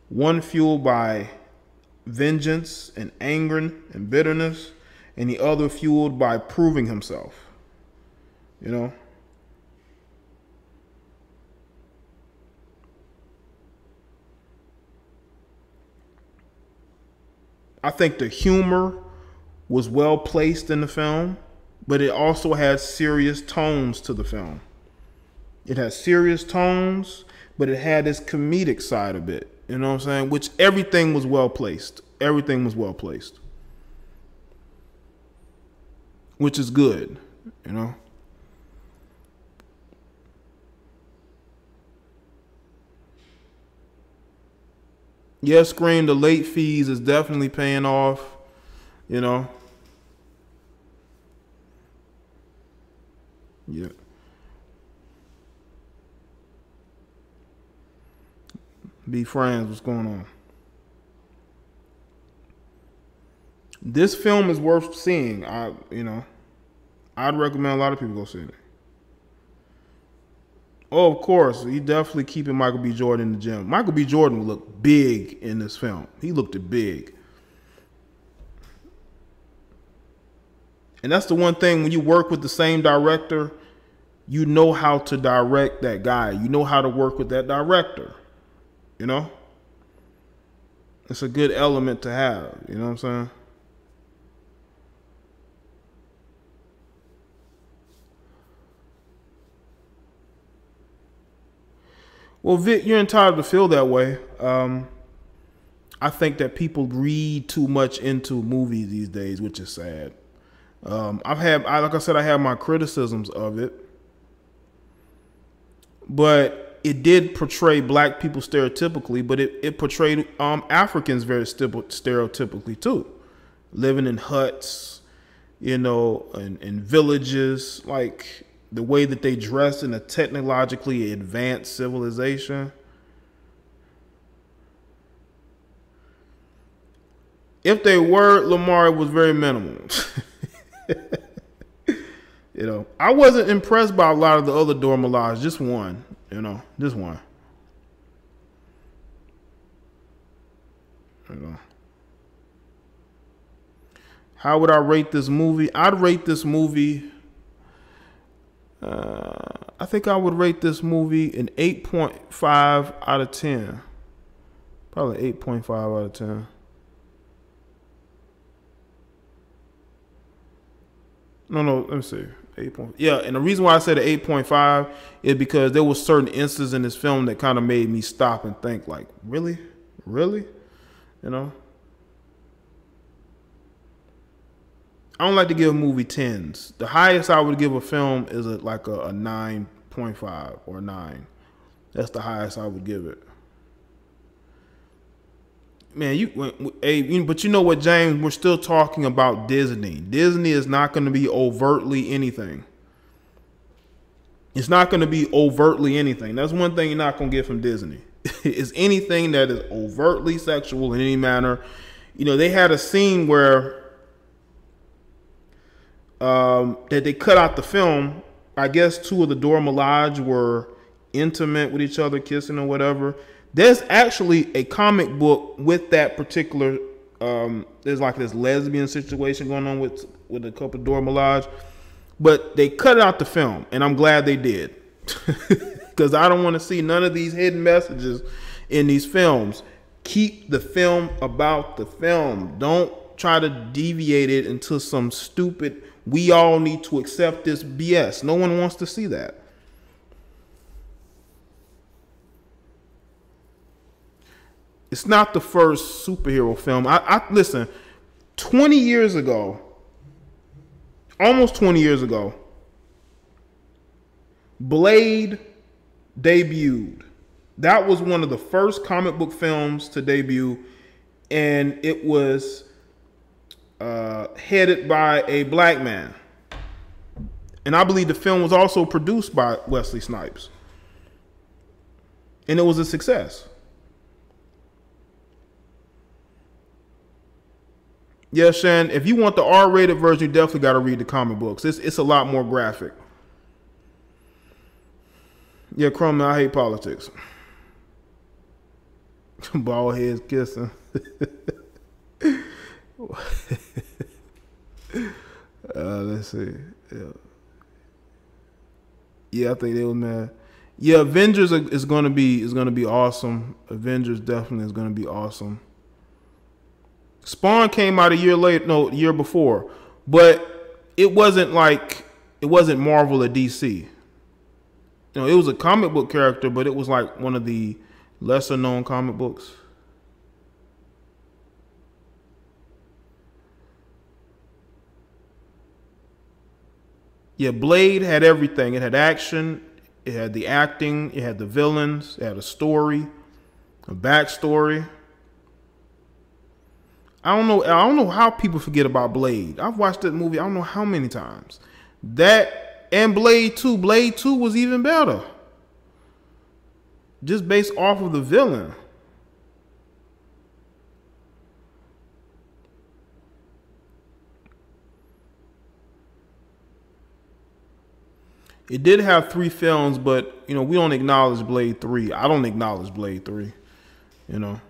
one fueled by vengeance and anger and bitterness, and the other fueled by proving himself. You know? I think the humor was well placed in the film, but it also had serious tones to the film. It had serious tones, but it had its comedic side of it. You know what I'm saying? Which everything was well placed. Everything was well placed. Which is good, you know? Yeah, Scream, the late fees is definitely paying off, you know? Yeah. Be friends, what's going on? This film is worth seeing. I'd recommend a lot of people go see it. Oh, of course, he definitely keeping Michael B. Jordan in the gym. Michael B. Jordan looked big in this film. He looked big. And that's the one thing, when you work with the same director, you know how to direct that guy. You know how to work with that director. You know? It's a good element to have. You know what I'm saying? Well, Vic, you're entitled to feel that way. I think that people read too much into movies these days, which is sad. Like I said, I have my criticisms of it, but it did portray black people stereotypically, but it portrayed Africans very stereotypically too, living in huts, you know, in villages, like the way that they dress in a technologically advanced civilization. If they were, Lamar, it was very minimal. You know, I wasn't impressed by a lot of the other Dora Milaje. Just one, you know, just one. You know. How would I rate this movie? I'd rate this movie. I think I would rate this movie an 8.5 out of 10. Probably 8.5 out of 10. No, let me see. 8. Yeah, and the reason why I said an 8.5 is because there was certain instances in this film that kind of made me stop and think, like, really? Really? You know? I don't like to give a movie 10s. The highest I would give a film is like a 9.5 or a 9. That's the highest I would give it. Man, but you know what, James? We're still talking about Disney. Disney is not going to be overtly anything. It's not going to be overtly anything. That's one thing you're not going to get from Disney. Is anything that is overtly sexual in any manner. You know, they had a scene where that they cut out the film. I guess two of the Dora Milaje were intimate with each other, kissing or whatever. There's actually a comic book with that particular. There's like this lesbian situation going on with a couple of Dora Milaje, but they cut out the film, and I'm glad they did, because I don't want to see none of these hidden messages in these films. Keep the film about the film. Don't try to deviate it into some stupid, we all need to accept this BS. No one wants to see that. It's not the first superhero film. I listen, 20 years ago, almost 20 years ago, Blade debuted. That was one of the first comic book films to debut, and it was headed by a black man. And I believe the film was also produced by Wesley Snipes. And it was a success. Yeah, Shan, if you want the R-rated version, you definitely got to read the comic books. It's a lot more graphic. Yeah, Chrome, I hate politics. Bald heads kissing. Let's see. Yeah, I think they were mad. Yeah, Avengers is gonna be awesome. Avengers definitely is gonna be awesome. Spawn came out a year before, but it wasn't Marvel or DC. You know, it was a comic book character, but it was like one of the Lesser known comic books. Yeah, Blade had everything. It had action, it had the acting, it had the villains, it had a story, a backstory. I don't know. I don't know how people forget about Blade. I've watched that movie I don't know how many times. That and Blade 2. Blade 2 was even better. Just based off of the villain. It did have 3 films, but you know, we don't acknowledge Blade 3. I don't acknowledge Blade 3. You know.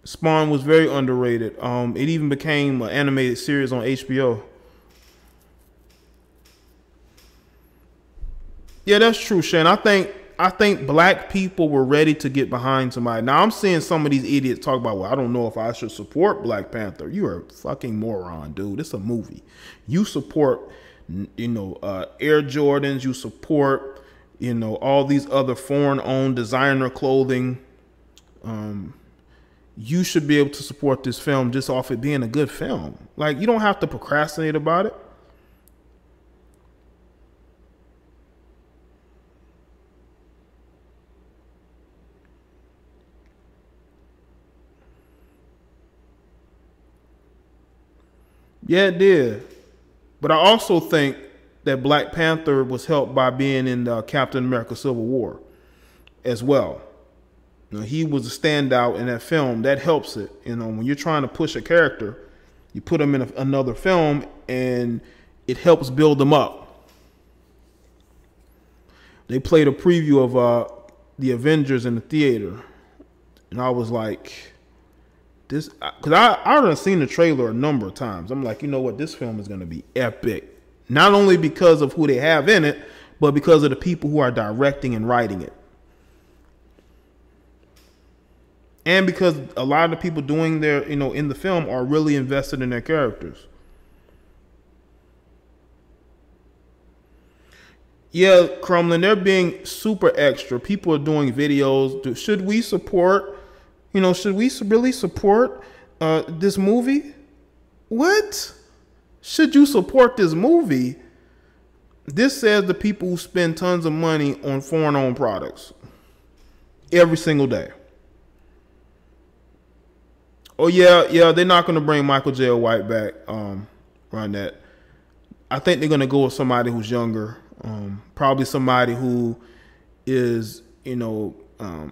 Spawn was very underrated. It even became an animated series on HBO. Yeah, that's true, Shane. I think black people were ready to get behind somebody. Now I'm seeing some of these idiots talk about, well, I don't know if I should support Black Panther. You are a fucking moron, dude. It's a movie. You support, you know, Air Jordans. You support, you know, all these other foreign-owned designer clothing. You should be able to support this film just off it being a good film. Like, you don't have to procrastinate about it. Yeah, it did. But I also think that Black Panther was helped by being in Captain America Civil War as well. You know, he was a standout in that film. That helps it. You know, when you're trying to push a character, you put him in another film and it helps build them up. They played a preview of the Avengers in the theater. And I was like, this, because I already seen the trailer a number of times. I'm like, you know what, this film is going to be epic. Not only because of who they have in it, but because of the people who are directing and writing it. And because a lot of the people doing their, you know, in the film are really invested in their characters. Yeah, Crumlin, they're being super extra. People are doing videos. Should we support, you know, should we really support this movie? What? Should you support this movie? This says the people who spend tons of money on foreign-owned products every single day. Oh yeah, they're not going to bring Michael J. White back. Run that. I think they're going to go with somebody who's younger. Probably somebody who is, you know,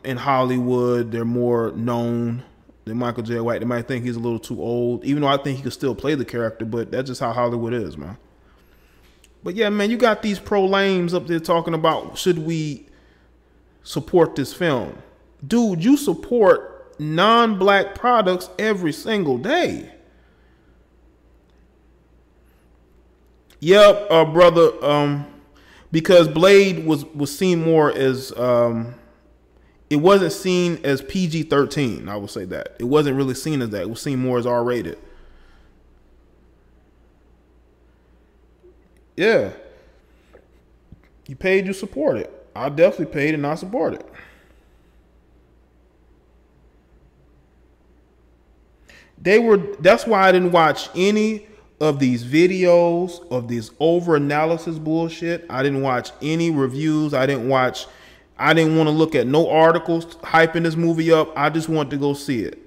in Hollywood. They're more known than Michael J. White. They might think he's a little too old, even though I think he could still play the character. But that's just how Hollywood is, man. But yeah, man, you got these pro-lames up there talking about, should we support this film? Dude, you support non-black products every single day. Yep, brother. Because Blade was seen more as it wasn't seen as PG-13. I would say that it wasn't really seen as that. It was seen more as R-rated. Yeah, you paid, you support it. I definitely paid and I support it. That's why I didn't watch any of these videos of this over analysis bullshit. I didn't watch any reviews. I didn't want to look at no articles hyping this movie up. I just wanted to go see it.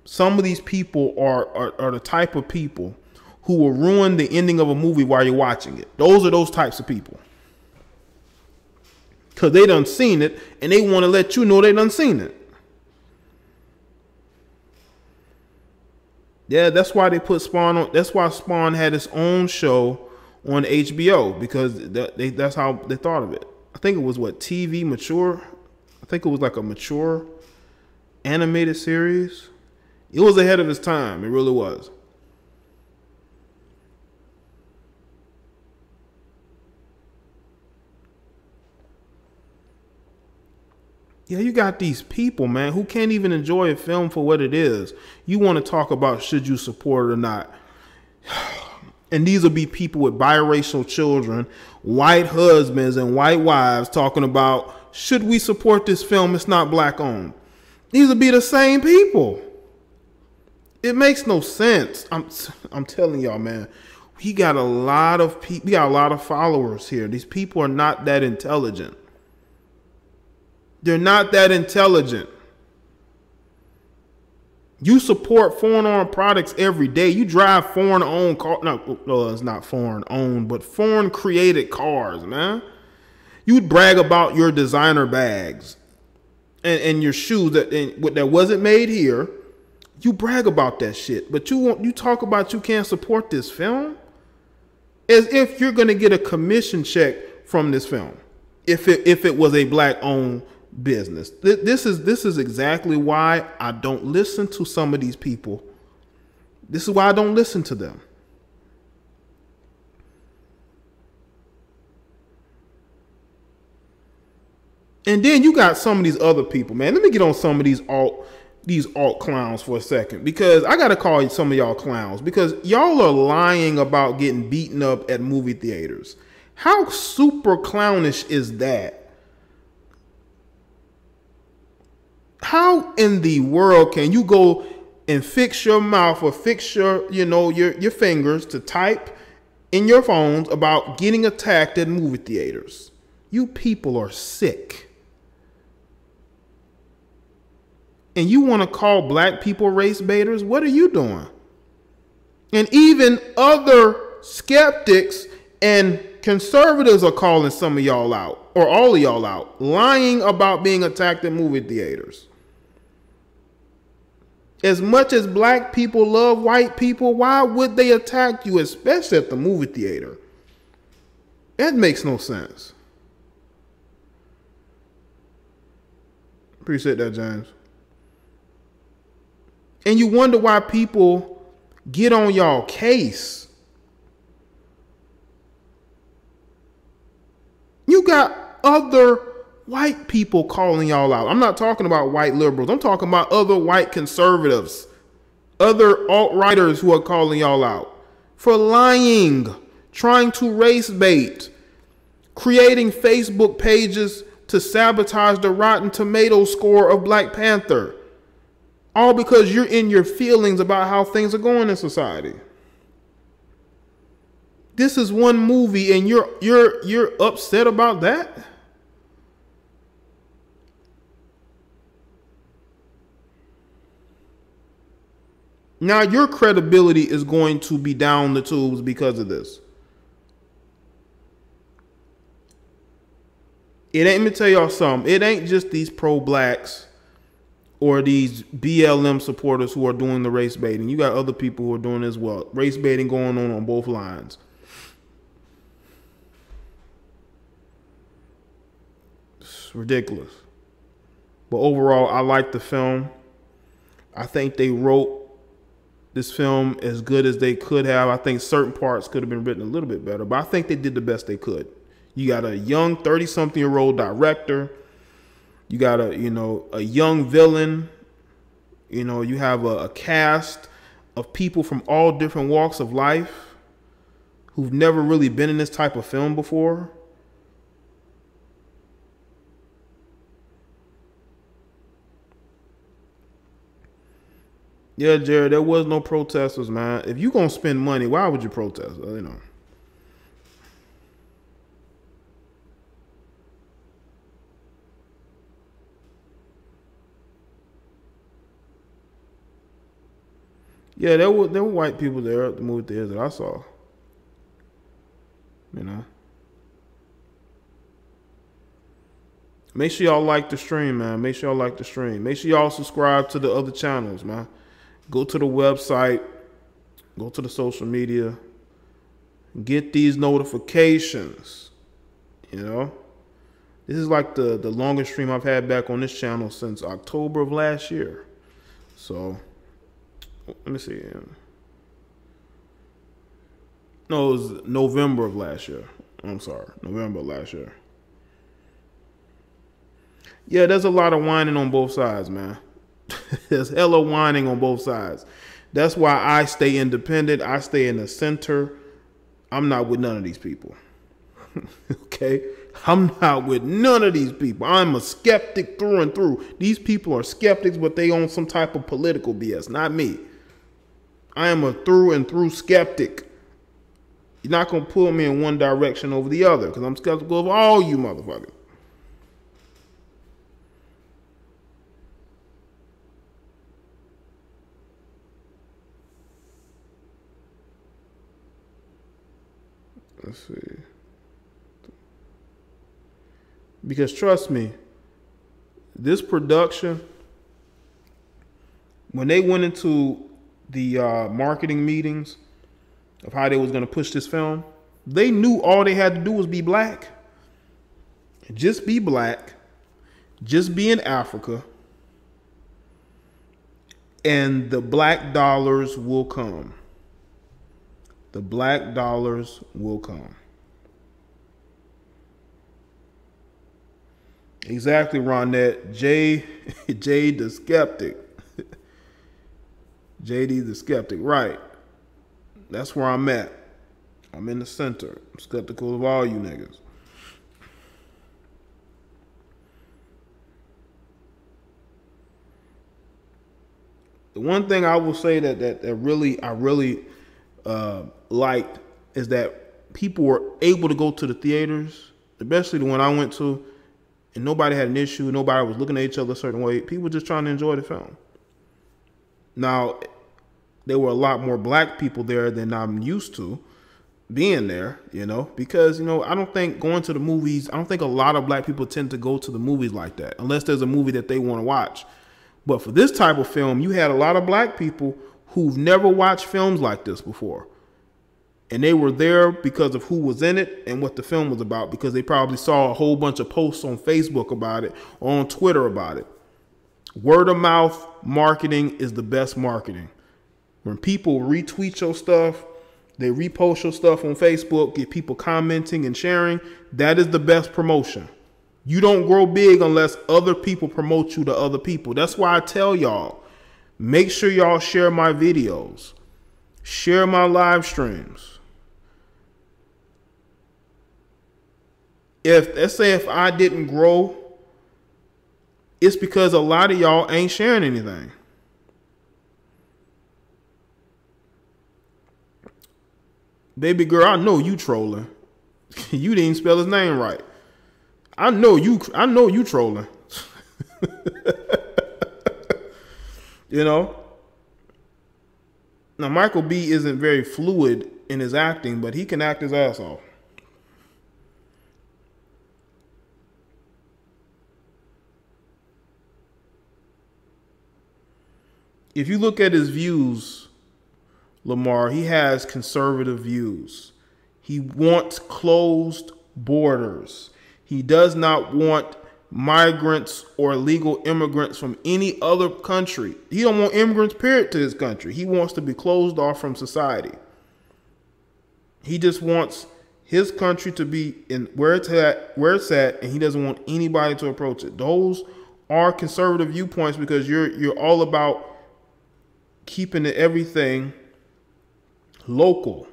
Some of these people are the type of people who will ruin the ending of a movie while you're watching it. Those are those types of people. Because they done seen it and they want to let you know they done seen it. Yeah, that's why they put Spawn on. That's why Spawn had its own show on HBO, because that's how they thought of it. I think it was what, TV mature. I think it was like a mature animated series. It was ahead of its time. It really was. Yeah, you got these people, man, who can't even enjoy a film for what it is. You want to talk about should you support it or not. And these will be people with biracial children, white husbands and white wives talking about should we support this film? It's not black owned. These will be the same people. It makes no sense. I'm telling y'all, man. We got a lot of people. We got a lot of followers here. These people are not that intelligent. They're not that intelligent. You support foreign-owned products every day. You drive foreign-owned cars. No, it's not foreign-owned, but foreign-created cars, man. You'd brag about your designer bags and your shoes that wasn't made here. You brag about that shit, but you talk about you can't support this film as if you're gonna get a commission check from this film if it was a black-owned business. This is exactly why I don't listen to some of these people. This is why I don't listen to them. And then you got some of these other people, man. Let me get on some of these alt clowns for a second, because I gotta call some of y'all clowns, because y'all are lying about getting beaten up at movie theaters. How super clownish is that? How in the world can you go and fix your mouth or fix your fingers to type in your phones about getting attacked at movie theaters? You people are sick. And you want to call black people race baiters? What are you doing? And even other skeptics and conservatives are calling some of y'all out, or all of y'all out, lying about being attacked at movie theaters. As much as black people love white people, why would they attack you, especially at the movie theater? That makes no sense. Appreciate that, James. And you wonder why people get on y'all case. You got other white people calling y'all out. I'm not talking about white liberals. I'm talking about other white conservatives, other alt-righters who are calling y'all out for lying, trying to race bait, creating Facebook pages to sabotage the Rotten Tomatoes score of Black Panther. All because you're in your feelings about how things are going in society. This is one movie and you're upset about that? Now your credibility is going to be down the tubes because of this. Let me tell y'all something. It ain't just these pro-blacks or these BLM supporters who are doing the race baiting. You got other people who are doing it as well. Race baiting going on both lines. It's ridiculous. But overall, I like the film. I think they wrote this film as good as they could have. I think certain parts could have been written a little bit better, but I think they did the best they could. You got a young 30-something-year-old director. You got a young villain. You have a cast of people from all different walks of life who've never really been in this type of film before. Yeah, Jared, there was no protesters, man. If you gonna spend money, why would you protest? Yeah, there were white people there at the movie theater that I saw. Make sure y'all like the stream, man. Make sure y'all like the stream. Make sure y'all subscribe to the other channels, man. Go to the website. Go to the social media. Get these notifications. This is like the longest stream I've had back on this channel since October of last year. So, let me see. No, it was November of last year. I'm sorry. November of last year. Yeah, there's a lot of whining on both sides, man. There's hella whining on both sides. That's why I stay independent. I stay in the center. I'm not with none of these people. Okay? I'm not with none of these people. I'm a skeptic through and through. These people are skeptics, but they own some type of political BS, not me. I am a through and through skeptic. You're not going to pull me in one direction over the other because I'm skeptical of all you motherfuckers. Let's see. Because trust me, this production, when they went into the marketing meetings of how they was going to push this film, they knew all they had to do was be black. Just be black. Just be in Africa. And the black dollars will come. The black dollars will come. Exactly, Ronette. Jay the skeptic. JD the skeptic, right. That's where I'm at. I'm in the center. I'm skeptical of all you niggas. The one thing I will say that I really liked is that people were able to go to the theaters, especially the one I went to, and nobody had an issue. Nobody was looking at each other a certain way. People were just trying to enjoy the film. Now, there were a lot more black people there than I'm used to being there, because, I don't think going to the movies, I don't think a lot of black people tend to go to the movies like that, unless there's a movie that they want to watch. But for this type of film, you had a lot of black people who've never watched films like this before. And they were there because of who was in it and what the film was about, because they probably saw a whole bunch of posts on Facebook about it or on Twitter about it. Word of mouth marketing is the best marketing. When people retweet your stuff, they repost your stuff on Facebook, get people commenting and sharing, that is the best promotion. You don't grow big unless other people promote you to other people. That's why I tell y'all, make sure y'all share my videos, share my live streams. Let's say if I didn't grow, it's because a lot of y'all ain't sharing anything. Baby girl, I know you trolling. You didn't spell his name right. I know you trolling. Now Michael B isn't very fluid in his acting, but he can act his ass off. If you look at his views, Lamar, he has conservative views. He wants closed borders. He does not want migrants or illegal immigrants from any other country. He don't want immigrants, period, to his country. He wants to be closed off from society. He just wants his country to be in where it's at, and he doesn't want anybody to approach it. Those are conservative viewpoints because you're all about keeping everything local,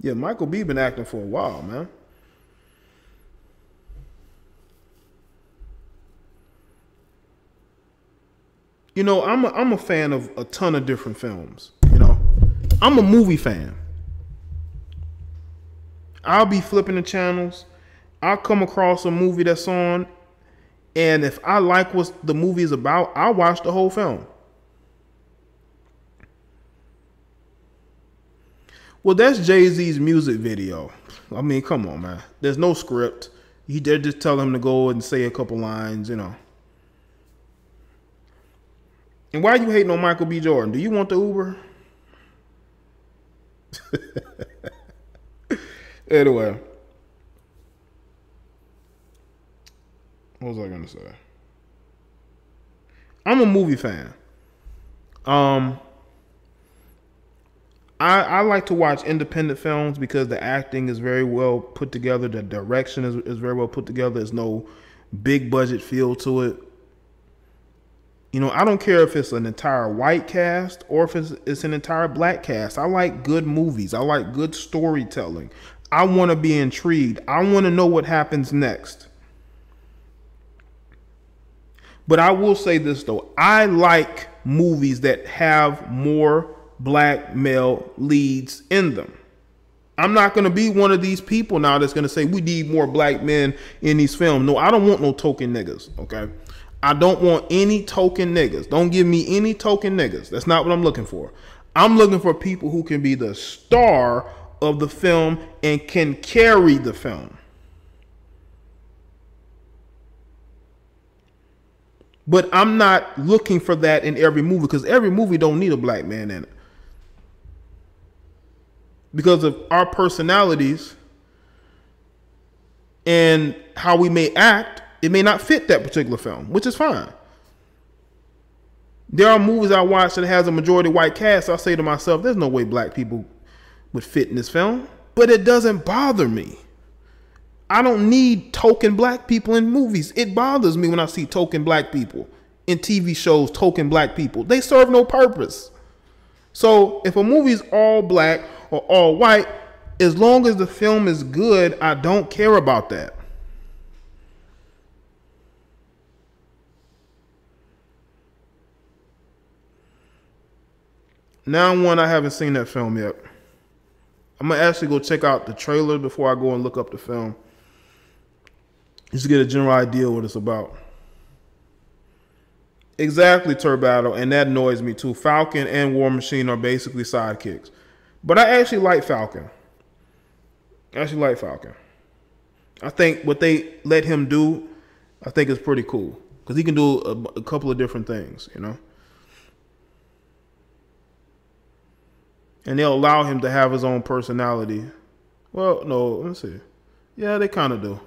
Yeah, Michael B been acting for a while, man. I'm a fan of a ton of different films. I'm a movie fan. I'll be flipping the channels. I'll come across a movie that's on, and if I like what the movie is about, I'll watch the whole film. Well, that's Jay-Z's music video. I mean, come on, man. There's no script. They're just telling him to go and say a couple lines, And why are you hating on Michael B. Jordan? Do you want the Uber? Anyway. What was I going to say? I'm a movie fan. I like to watch independent films because the acting is very well put together. The direction is very well put together. There's no big budget feel to it. You know, I don't care if it's an entire white cast or if it's an entire black cast. I like good movies. I like good storytelling. I want to be intrigued. I want to know what happens next. But I will say this, though. I like movies that have more black male leads in them. I'm not going to be one of these people now that's going to say we need more black men in these films. No, I don't want no token niggas, okay? I don't want any token niggas. Don't give me any token niggas. That's not what I'm looking for. I'm looking for people who can be the star of the film and can carry the film. But I'm not looking for that in every movie, because every movie don't need a black man in it. Because of our personalities and how we may act, it may not fit that particular film, which is fine. There are movies I watch that has a majority white cast. I say to myself, there's no way black people would fit in this film. But it doesn't bother me. I don't need token black people in movies. It bothers me when I see token black people in TV shows, token black people. They serve no purpose. So if a movie's all black or all white, as long as the film is good, I don't care about that. Now, one, I haven't seen that film yet. I'm going to actually go check out the trailer before I go and look up the film, just to get a general idea what it's about. Exactly, Turbado, and that annoys me too. Falcon and War Machine are basically sidekicks. But I actually like Falcon. I think what they let him do, I think is pretty cool. Because he can do a couple of different things, you know. And they'll allow him to have his own personality. Well, no, let's see. Yeah, they kind of do.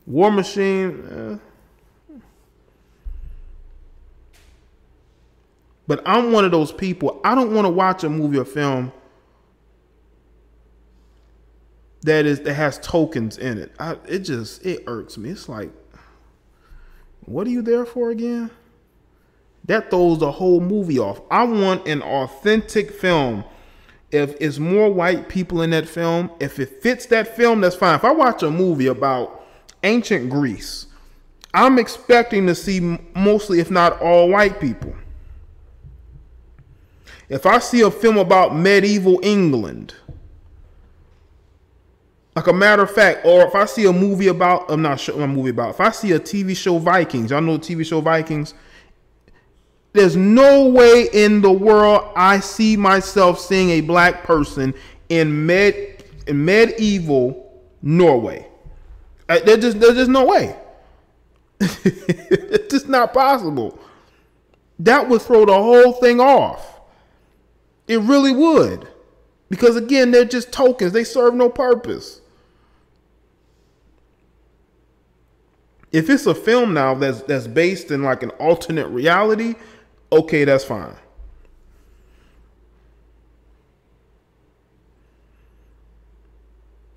War Machine, But I'm one of those people, I don't want to watch a movie or film that has tokens in it. It irks me. It's like, what are you there for again? That throws the whole movie off. I want an authentic film. If it's more white people in that film, if it fits that film, that's fine. If I watch a movie about ancient Greece, I'm expecting to see mostly, if not all, white people. If I see a film about medieval England, like a matter of fact, or if I see a movie about, if I see a TV show Vikings, y'all know the TV show Vikings, there's no way in the world I see myself seeing a black person in medieval Norway. There's just no way. It's just not possible. That would throw the whole thing off. It really would. Because again, they're just tokens. They serve no purpose. If it's a film now that's based in like an alternate reality, okay, that's fine.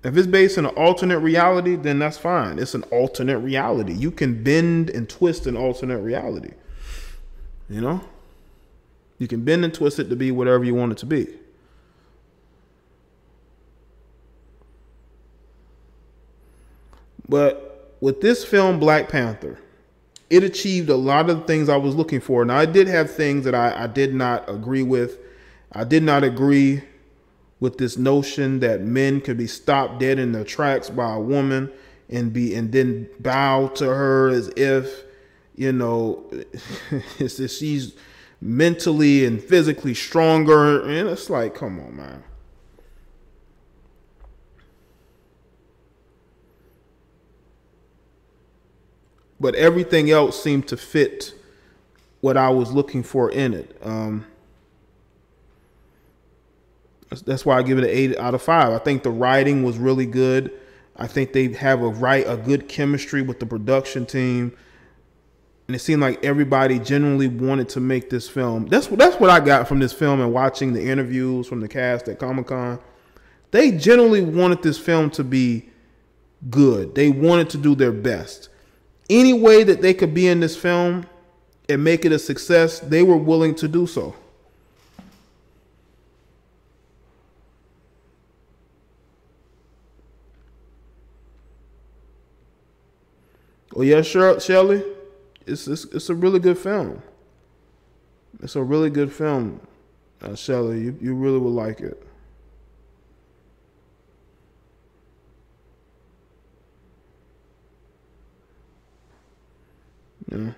If it's based in an alternate reality, then that's fine. It's an alternate reality. You can bend and twist an alternate reality. You know? You can bend and twist it to be whatever you want it to be. But with this film, Black Panther, it achieved a lot of the things I was looking for. Now, I did have things that I did not agree with. I did not agree with this notion that men could be stopped dead in their tracks by a woman and then bow to her as if, you know, she's mentally and physically stronger. And it's like, come on, man. But everything else seemed to fit what I was looking for in it. That's why I give it an 8 out of 5. I think the writing was really good. I think they have a good chemistry with the production team. And it seemed like everybody genuinely wanted to make this film. That's what I got from this film and watching the interviews from the cast at Comic-Con. They genuinely wanted this film to be good. They wanted to do their best. Any way that they could be in this film, and make it a success, they were willing to do so. Oh yeah, sure, Shelley. It's a really good film. It's a really good film, Shelley. You really will like it. Yeah.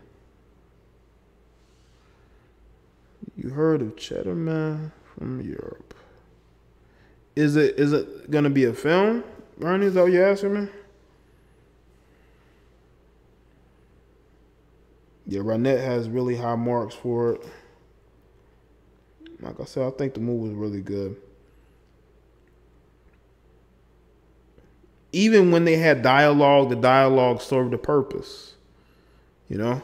You heard of Cheddar Man from Europe? Is it gonna be a film? Bernie, is that what you're asking me? Yeah, Ronette has really high marks for it. Like I said, I think the movie was really good. Even when they had dialogue, the dialogue served a purpose. You know,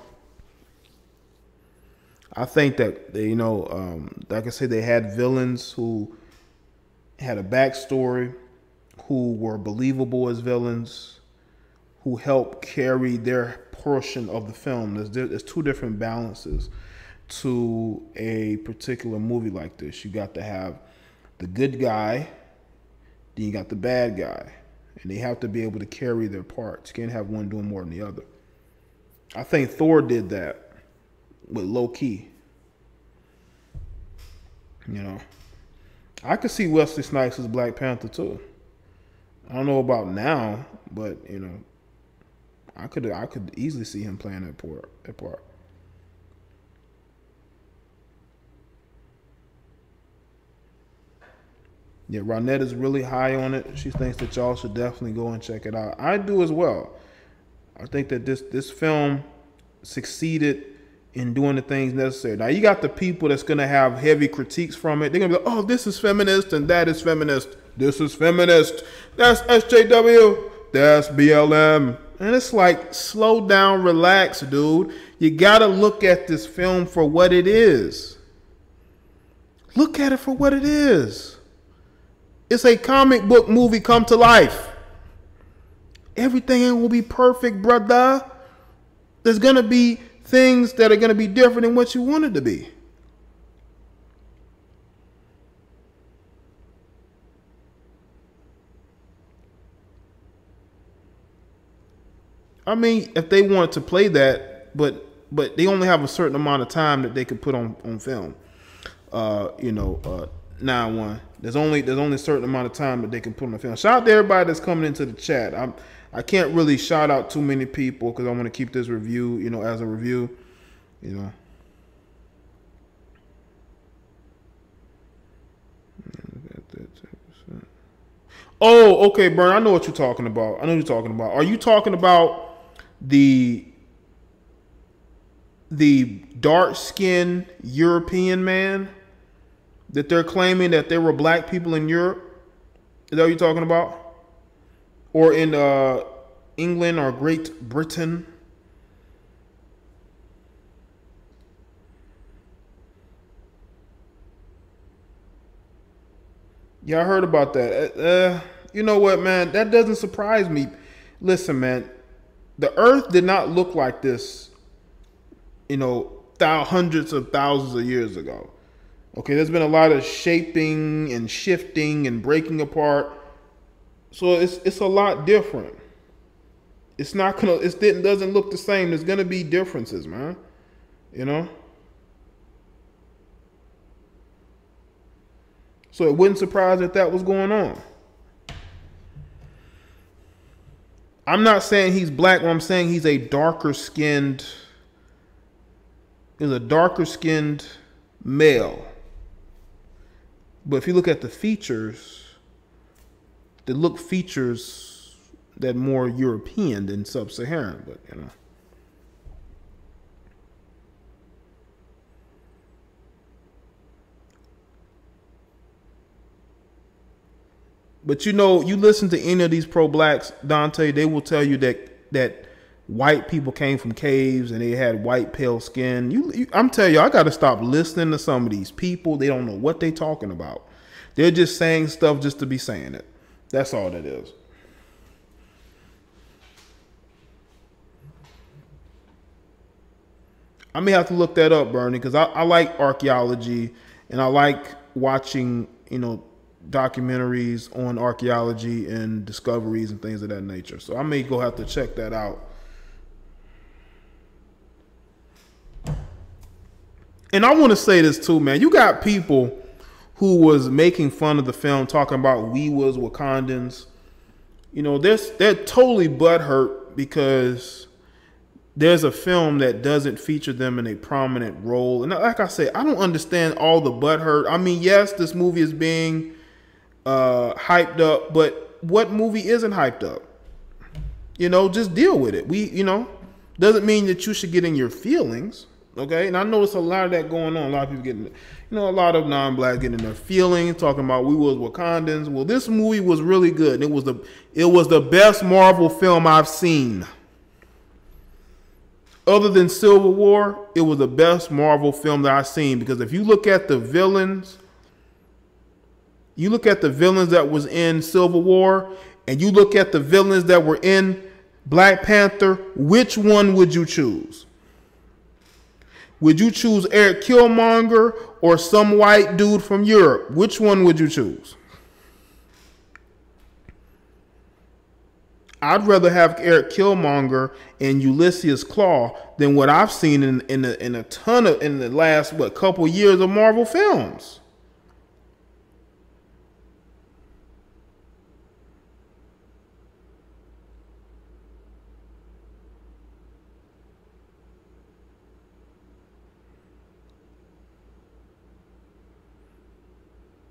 I think that they, like I said, they had villains who had a backstory, who were believable as villains, who helped carry their portion of the film. There's two different balances to a particular movie like this. You got to have the good guy, then you got the bad guy, and they have to be able to carry their parts. You can't have one doing more than the other. I think Thor did that with Loki. I could see Wesley Snipes as Black Panther too. I don't know about now, but I could easily see him playing that part. Yeah, Ronette is really high on it. She thinks that y'all should definitely go and check it out. I do as well. I think that this film succeeded in doing the things necessary. Now you got the people that's gonna have heavy critiques from it. They're gonna be like, "Oh, this is feminist and that is feminist. This is feminist. That's SJW. That's BLM." And it's like, slow down, relax, dude. You gotta look at this film for what it is. Look at it for what it is. It's a comic book movie come to life. Everything ain't gonna be perfect, brother. There's gonna be things that are gonna be different than what you want it to be. I mean, if they want to play that, but they only have a certain amount of time that they can put on film. 9-1. There's only a certain amount of time that they can put on the film. Shout out to everybody that's coming into the chat. I can't really shout out too many people because I want to keep this review, as a review, Oh, okay, Bern. I know what you're talking about. Are you talking about the dark-skinned European man that they're claiming that there were black people in Europe? Is that what you're talking about? Or in England or Great Britain? Yeah, I heard about that. You know what, man? That doesn't surprise me. Listen, man, the earth did not look like this, hundreds of thousands of years ago. Okay, there's been a lot of shaping and shifting and breaking apart. So it's a lot different. It doesn't look the same. There's gonna be differences, man. So it wouldn't surprise that was going on. I'm not saying he's black. I'm saying he's a darker skinned male. But if you look at the features, they look features that more European than sub-Saharan, but But you listen to any of these pro-blacks, Dante, they will tell you that white people came from caves and they had white pale skin. I'm telling you, I got to stop listening to some of these people. They don't know what they talking about. They're just saying stuff just to be saying it. That's all that is. I may have to look that up, Bernie, because I like archaeology and I like watching, documentaries on archaeology and discoveries and things of that nature. So I may go have to check that out. And I want to say this too, man. You got people who was making fun of the film, talking about we was Wakandans. They're totally butthurt because there's a film that doesn't feature them in a prominent role. And like I said, I don't understand all the butthurt. I mean, yes, this movie is being hyped up, but what movie isn't hyped up? Just deal with it. Doesn't mean that you should get in your feelings. Okay, and I notice a lot of that going on. A lot of people getting, a lot of non-blacks getting in their feelings, talking about we was Wakandans. Well, this movie was really good. It was the best Marvel film I've seen. Other than Civil War, it was the best Marvel film that I've seen, because if you look at the villains, that was in Civil War, and you look at the villains that were in Black Panther, which one would you choose? Would you choose Eric Killmonger or some white dude from Europe? Which one would you choose? I'd rather have Eric Killmonger and Ulysses Claw than what I've seen in the last couple years of Marvel films.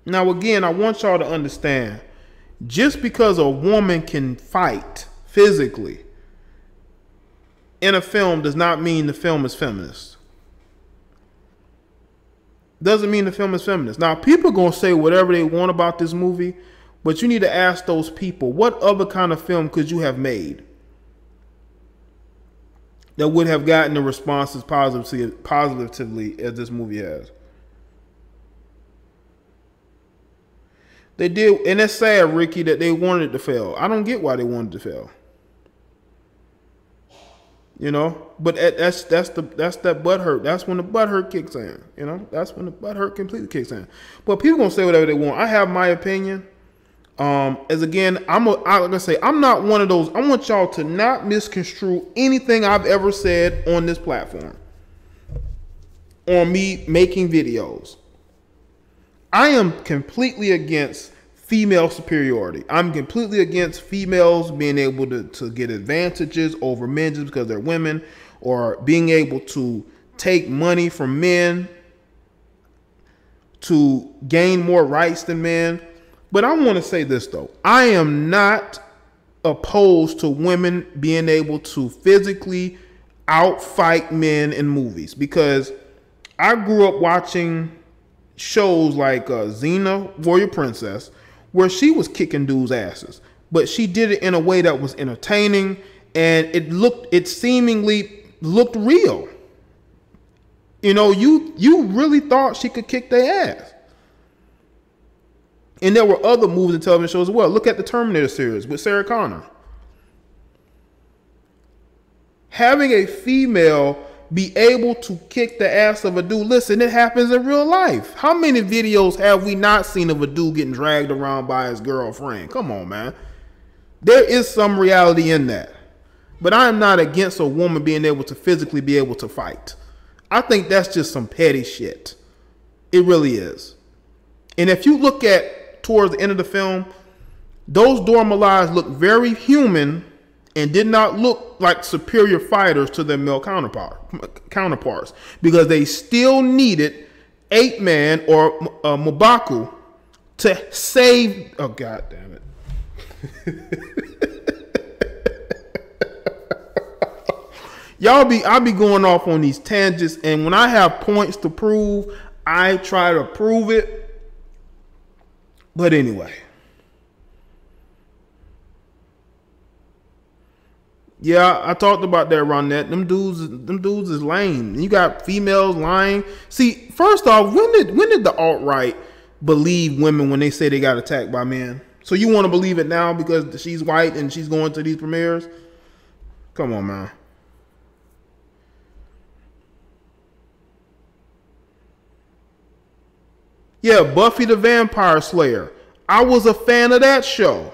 Now, again, I want y'all to understand, just because a woman can fight physically in a film does not mean the film is feminist. Doesn't mean the film is feminist. Now, people are going to say whatever they want about this movie, but you need to ask those people, what other kind of film could you have made that would have gotten the responses positively as this movie has? They did, and it's sad, Ricky, that they wanted it to fail. I don't get why they wanted it to fail. But that's that butthurt. That's when the butthurt kicks in. That's when the butthurt completely kicks in. But people gonna say whatever they want. I have my opinion. As again, like I say, I'm not one of those. I want y'all to not misconstrue anything I've ever said on this platform, on me making videos. I am completely against female superiority. I'm completely against females being able to get advantages over men just because they're women, or being able to take money from men to gain more rights than men. But I want to say this, though. I am not opposed to women being able to physically outfight men in movies, because I grew up watching shows like Xena, Warrior Princess, where she was kicking dudes' asses, but she did it in a way that was entertaining, and it seemingly looked real. You really thought she could kick their ass. And there were other movies and television shows as well. Look at the Terminator series with Sarah Connor. Having a female be able to kick the ass of a dude. Listen, it happens in real life. How many videos have we not seen of a dude getting dragged around by his girlfriend? Come on, man. There is some reality in that. But I am not against a woman being able to physically be able to fight. I think that's just some petty shit. It really is. And if you look at towards the end of the film, those Dora Milajes look very human and did not look like superior fighters to their male counterparts, because they still needed Ape Man or M'Baku to save. Oh, God damn it. I'll be going off on these tangents, and when I have points to prove, I try to prove it. But anyway. Yeah, I talked about that, Ronette. Them dudes is lame. You got females lying. See, first off, when did the alt-right believe women when they say they got attacked by men? So you want to believe it now because she's white and she's going to these premieres? Come on, man. Yeah, Buffy the Vampire Slayer. I was a fan of that show.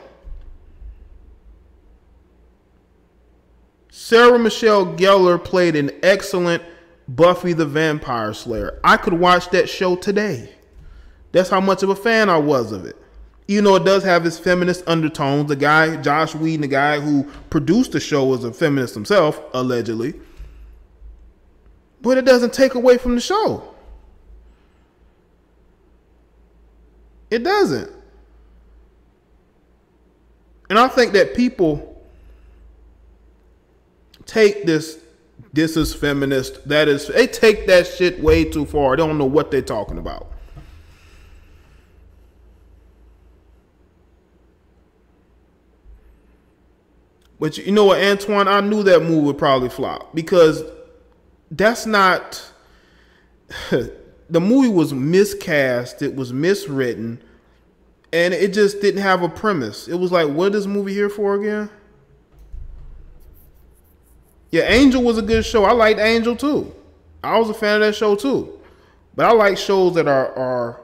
Sarah Michelle Gellar played an excellent Buffy the Vampire Slayer. I could watch that show today. That's how much of a fan I was of it. Even though it does have its feminist undertones. The guy, Josh Whedon, the guy who produced the show, was a feminist himself, allegedly. But it doesn't take away from the show. It doesn't. And I think that people take this is feminist, they take that shit way too far. They don't know what they're talking about. But you know what, Antoine, I knew that movie would probably flop because that's not... The movie was miscast, it was miswritten, and it just didn't have a premise. It was like, what is this movie here for again? Yeah, Angel was a good show. I liked Angel too. I was a fan of that show too. But I like shows that are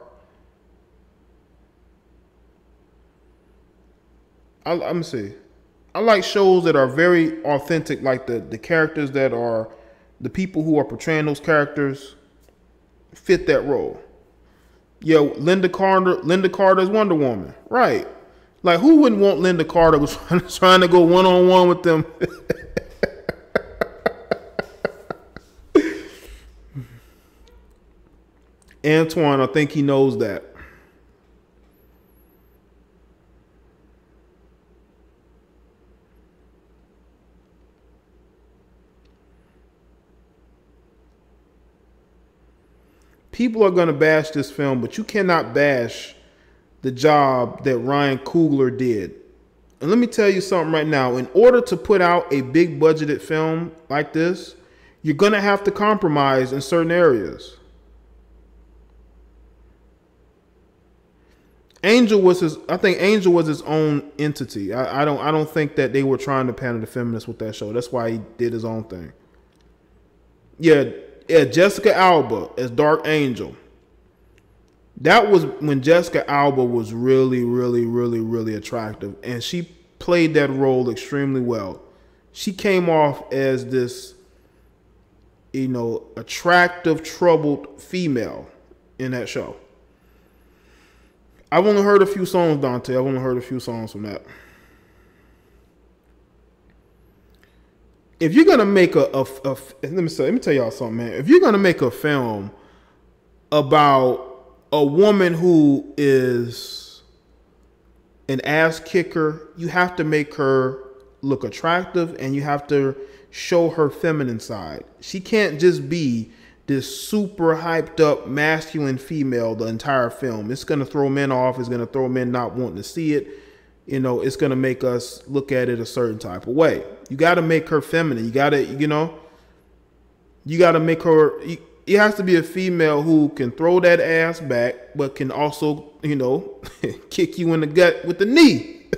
let me see. I like shows that are very authentic, like the characters that are, the people who are portraying those characters fit that role. Yeah, Linda Carter's Wonder Woman. Right. Like, who wouldn't want Linda Carter was trying to go one-on-one with them? Antoine, I think he knows that. People are going to bash this film, but you cannot bash the job that Ryan Coogler did. And let me tell you something right now. In order to put out a big budgeted film like this, you're going to have to compromise in certain areas. I think Angel was his own entity. I don't think that they were trying to pander to feminists with that show. That's why he did his own thing. Yeah, Jessica Alba as Dark Angel. That was when Jessica Alba was really, really, really, really attractive. And she played that role extremely well. She came off as this, attractive, troubled female in that show. I've only heard a few songs, Dante. I've only heard a few songs from that. If you're gonna make let me tell y'all something, man. If you're gonna make a film about a woman who is an ass kicker, you have to make her look attractive and you have to show her feminine side. She can't just be this super hyped up masculine female the entire film. It's gonna throw men off. It's gonna throw men not wanting to see it. It's going to make us look at it a certain type of way. You got to make her feminine. You got to make her, it has to be a female who can throw that ass back, but can also, kick you in the gut with the knee.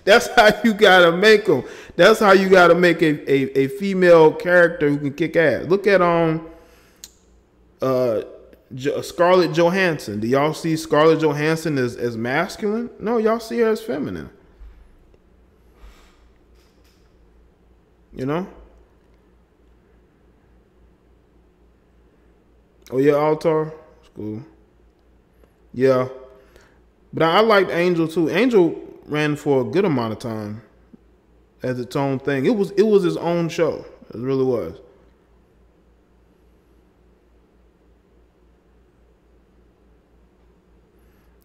That's how you got to make them. That's how you got to make a female character who can kick ass. Look at, Scarlett Johansson. Do y'all see Scarlett Johansson as masculine? No, y'all see her as feminine. Oh yeah, Altar. It's cool. Yeah. But I liked Angel too. Angel ran for a good amount of time as its own thing. It was his own show. It really was.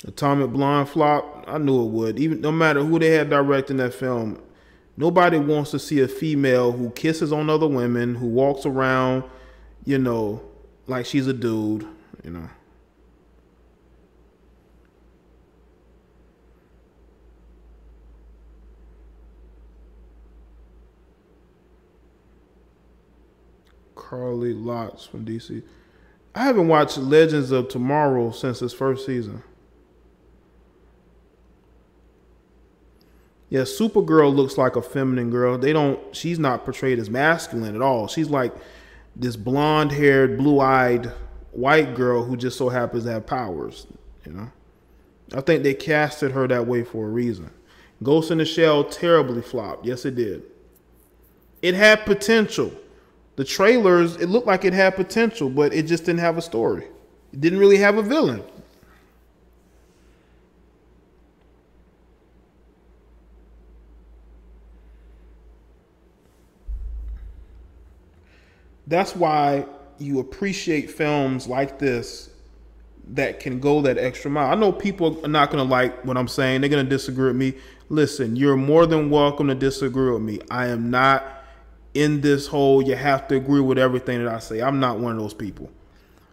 Atomic Blonde flop. I knew it would. Even no matter who they had directing that film, nobody wants to see a female who kisses on other women, who walks around, like she's a dude, Carly Lotz from DC. I haven't watched Legends of Tomorrow since its first season. Yeah, Supergirl looks like a feminine girl. She's not portrayed as masculine at all. She's like this blonde-haired, blue-eyed white girl who just so happens to have powers. You know, I think they casted her that way for a reason. Ghost in the Shell terribly flopped. Yes, it did. It had potential. The trailers, it looked like it had potential, but it just didn't have a story. It didn't really have a villain. That's why you appreciate films like this that can go that extra mile. I know people are not going to like what I'm saying. They're going to disagree with me. Listen, you're more than welcome to disagree with me. I am not in this whole you have to agree with everything that I say. I'm not one of those people.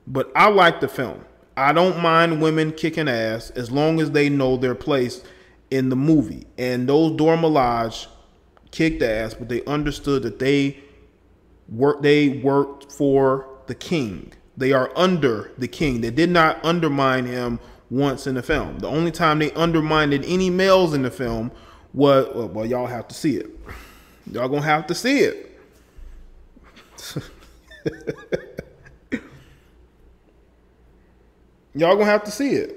But I like the film. I don't mind women kicking ass as long as they know their place in the movie. And those Dora Milaje kicked ass, but they understood that they worked for the king. They are under the king. They did not undermine him once in the film. The only time they undermined any males in the film was, well, y'all have to see it. Y'all gonna have to see it. Y'all gonna have to see it.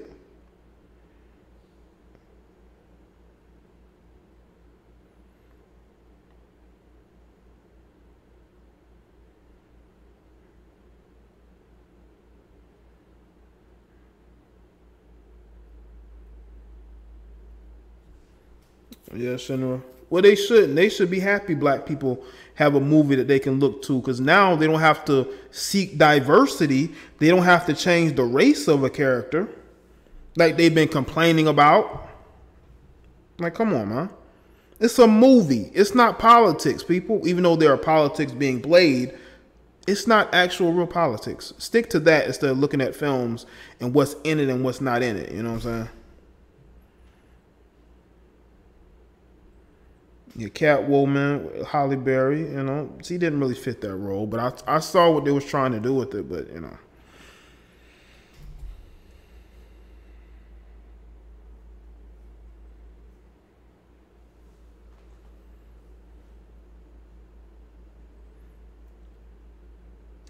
Yeah, Shinra. Well, they shouldn't. They should be happy black people have a movie that they can look to, because now they don't have to seek diversity. They don't have to change the race of a character like they've been complaining about. Like, come on, man. It's a movie. It's not politics, people. Even though there are politics being played, it's not actual real politics. Stick to that instead of looking at films and what's in it and what's not in it. You know what I'm saying? Yeah, Catwoman, Halle Berry, you know, she didn't really fit that role, but I saw what they was trying to do with it, but you know.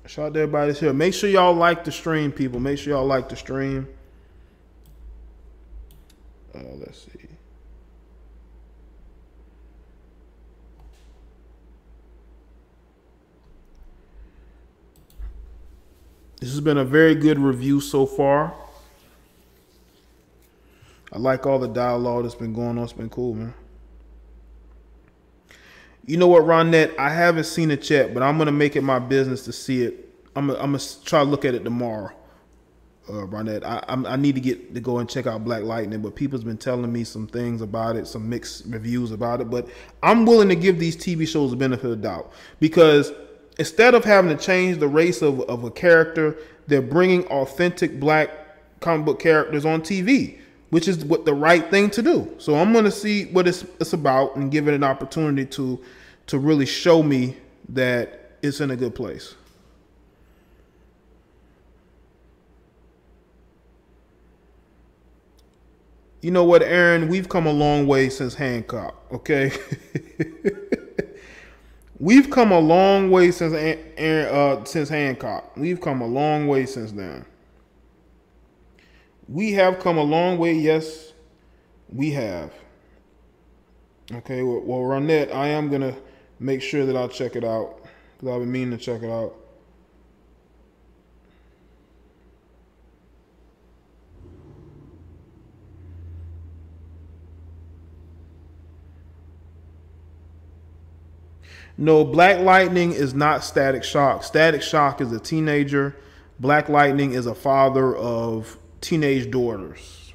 Shout out to everybody that's here. Make sure y'all like the stream, people. Make sure y'all like the stream. Let's see. This has been a very good review so far. I like all the dialogue that's been going on. It's been cool, man. You know what, Ronette? I haven't seen it yet, but I'm going to make it my business to see it. I'm going to try to look at it tomorrow, Ronette. I need to go and check out Black Lightning, but people's been telling me some things about it, some mixed reviews about it. But I'm willing to give these TV shows the benefit of the doubt, because instead of having to change the race of a character, they're bringing authentic black comic book characters on TV, which is what the right thing to do. So I'm going to see what it's about and give it an opportunity to really show me that it's in a good place. You know what, Aaron? We've come a long way since Hancock, okay? We've come a long way since Hancock. We've come a long way since then. We have come a long way. Yes, we have. Okay, well, Ronette, I am going to make sure that I'll check it out, because I've been meaning to check it out. No, Black Lightning is not Static Shock. Static Shock is a teenager. Black Lightning is a father of teenage daughters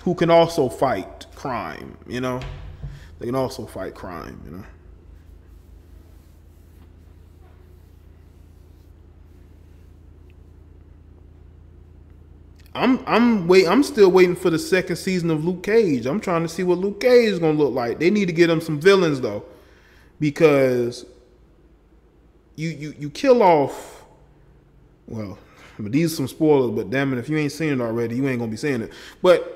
who can also fight crime, you know? They can also fight crime, you know? I'm still waiting for the second season of Luke Cage. I'm trying to see what Luke Cage is gonna look like. They need to get him some villains though, because you kill off. Well, but these are some spoilers. But damn it, if you ain't seen it already, you ain't gonna be seeing it. But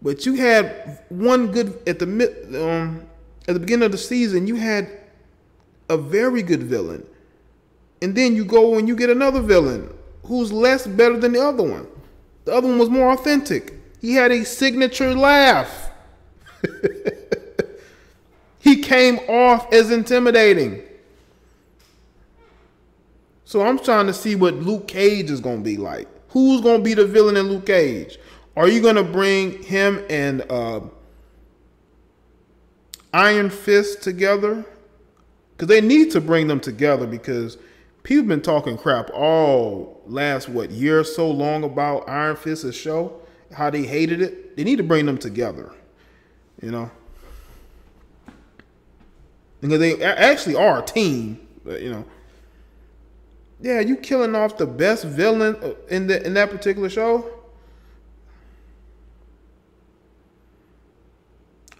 but you had one good at the beginning of the season. You had a very good villain And then you go and you get another villain who's less better than the other one. The other one was more authentic. He had a signature laugh. He came off as intimidating. So I'm trying to see what Luke Cage is going to be like. Who's going to be the villain in Luke Cage? Are you going to bring him and Iron Fist together? Because they need to bring them together, because people been talking crap all last, year or so long about Iron Fist's show, how they hated it. They need to bring them together, you know? Because they actually are a team, but, you know. Yeah, you killing off the best villain in that particular show?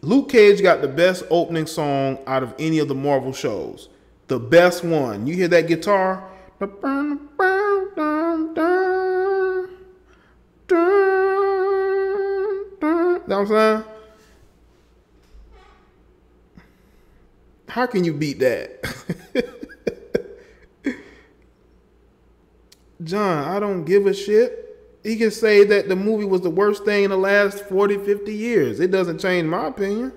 Luke Cage got the best opening song out of any of the Marvel shows. The best one. You hear that guitar? You know what I'm saying? How can you beat that? John, I don't give a shit. He can say that the movie was the worst thing in the last 40, 50 years. It doesn't change my opinion.